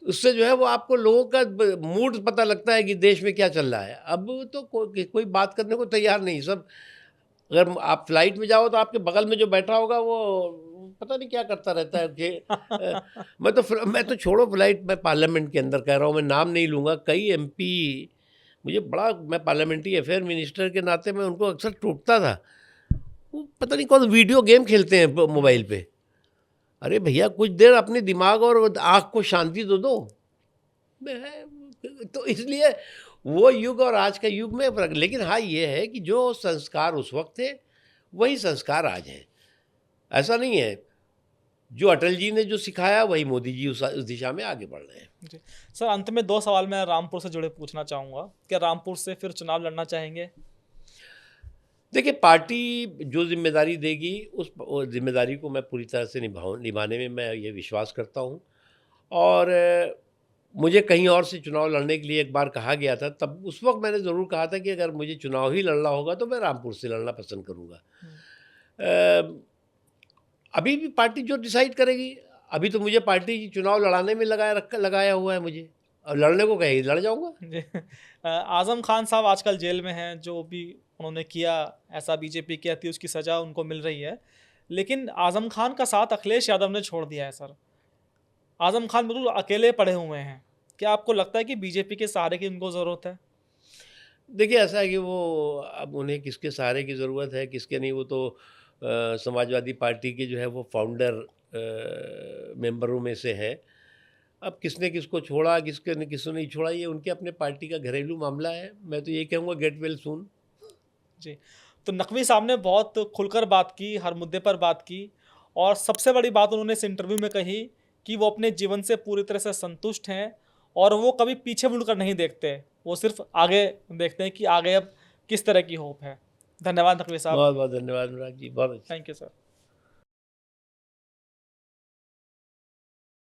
उससे जो है वो आपको लोगों का मूड पता लगता है कि देश में क्या चल रहा है। अब तो कोई बात करने को तैयार नहीं सब। अगर आप फ्लाइट में जाओ तो आपके बगल में जो बैठा होगा वो पता नहीं क्या करता रहता है कि मैं तो छोड़ो फ्लाइट, मैं पार्लियामेंट के अंदर कह रहा हूँ, मैं नाम नहीं लूँगा, कई एमपी मुझे बड़ा, मैं पार्लियामेंट्री अफेयर मिनिस्टर के नाते मैं उनको अक्सर टोकता था। वो पता नहीं कौन वीडियो गेम खेलते हैं मोबाइल पे। अरे भैया कुछ देर अपने दिमाग और आँख को शांति तो दो। तो इसलिए वो युग और आज का युग में फर्क। लेकिन हाँ ये है कि जो संस्कार उस वक्त थे वही संस्कार आज हैं। ऐसा नहीं है, जो अटल जी ने जो सिखाया वही मोदी जी उस दिशा में आगे बढ़ रहे हैं। जी सर, अंत में 2 सवाल मैं रामपुर से जुड़े पूछना चाहूँगा। क्या रामपुर से फिर चुनाव लड़ना चाहेंगे? देखिए, पार्टी जो जिम्मेदारी देगी उस जिम्मेदारी को मैं पूरी तरह से निभाने में मैं ये विश्वास करता हूँ। और मुझे कहीं और से चुनाव लड़ने के लिए एक बार कहा गया था, तब उस वक्त मैंने ज़रूर कहा था कि अगर मुझे चुनाव ही लड़ना होगा तो मैं रामपुर से लड़ना पसंद करूँगा। अभी भी पार्टी जो डिसाइड करेगी, अभी तो मुझे पार्टी चुनाव लड़ाने में लगाया हुआ है मुझे, और लड़ने को कहेगी लड़ जाऊँगा। जी आज़म खान साहब आजकल जेल में हैं, जो भी उन्होंने किया ऐसा बीजेपी किया थी उसकी सज़ा उनको मिल रही है। लेकिन आज़म खान का साथ अखिलेश यादव ने छोड़ दिया है सर। आज़म खान बिल्कुल अकेले पड़े हुए हैं। क्या आपको लगता है कि बीजेपी के सहारे की उनको ज़रूरत है? देखिए, ऐसा है कि वो अब उन्हें किसके सहारे की ज़रूरत है, किसके नहीं, वो तो समाजवादी पार्टी के जो है वो फाउंडर मेंबरों में से है। अब किसने किसको छोड़ा, किसने नहीं छोड़ा, ये उनके अपने पार्टी का घरेलू मामला है। मैं तो ये कहूँगा गेट वेल सून। जी, तो नकवी साहब ने बहुत खुलकर बात की, हर मुद्दे पर बात की, और सबसे बड़ी बात उन्होंने इस इंटरव्यू में कही कि वो अपने जीवन से पूरी तरह से संतुष्ट हैं और वो कभी पीछे मुड़कर नहीं देखते। वो सिर्फ आगे देखते हैं कि आगे अब किस तरह की होप है। धन्यवाद नकवी साहब। बहुत बहुत धन्यवाद अनुराग जी, बहुत अच्छा। Thank you sir.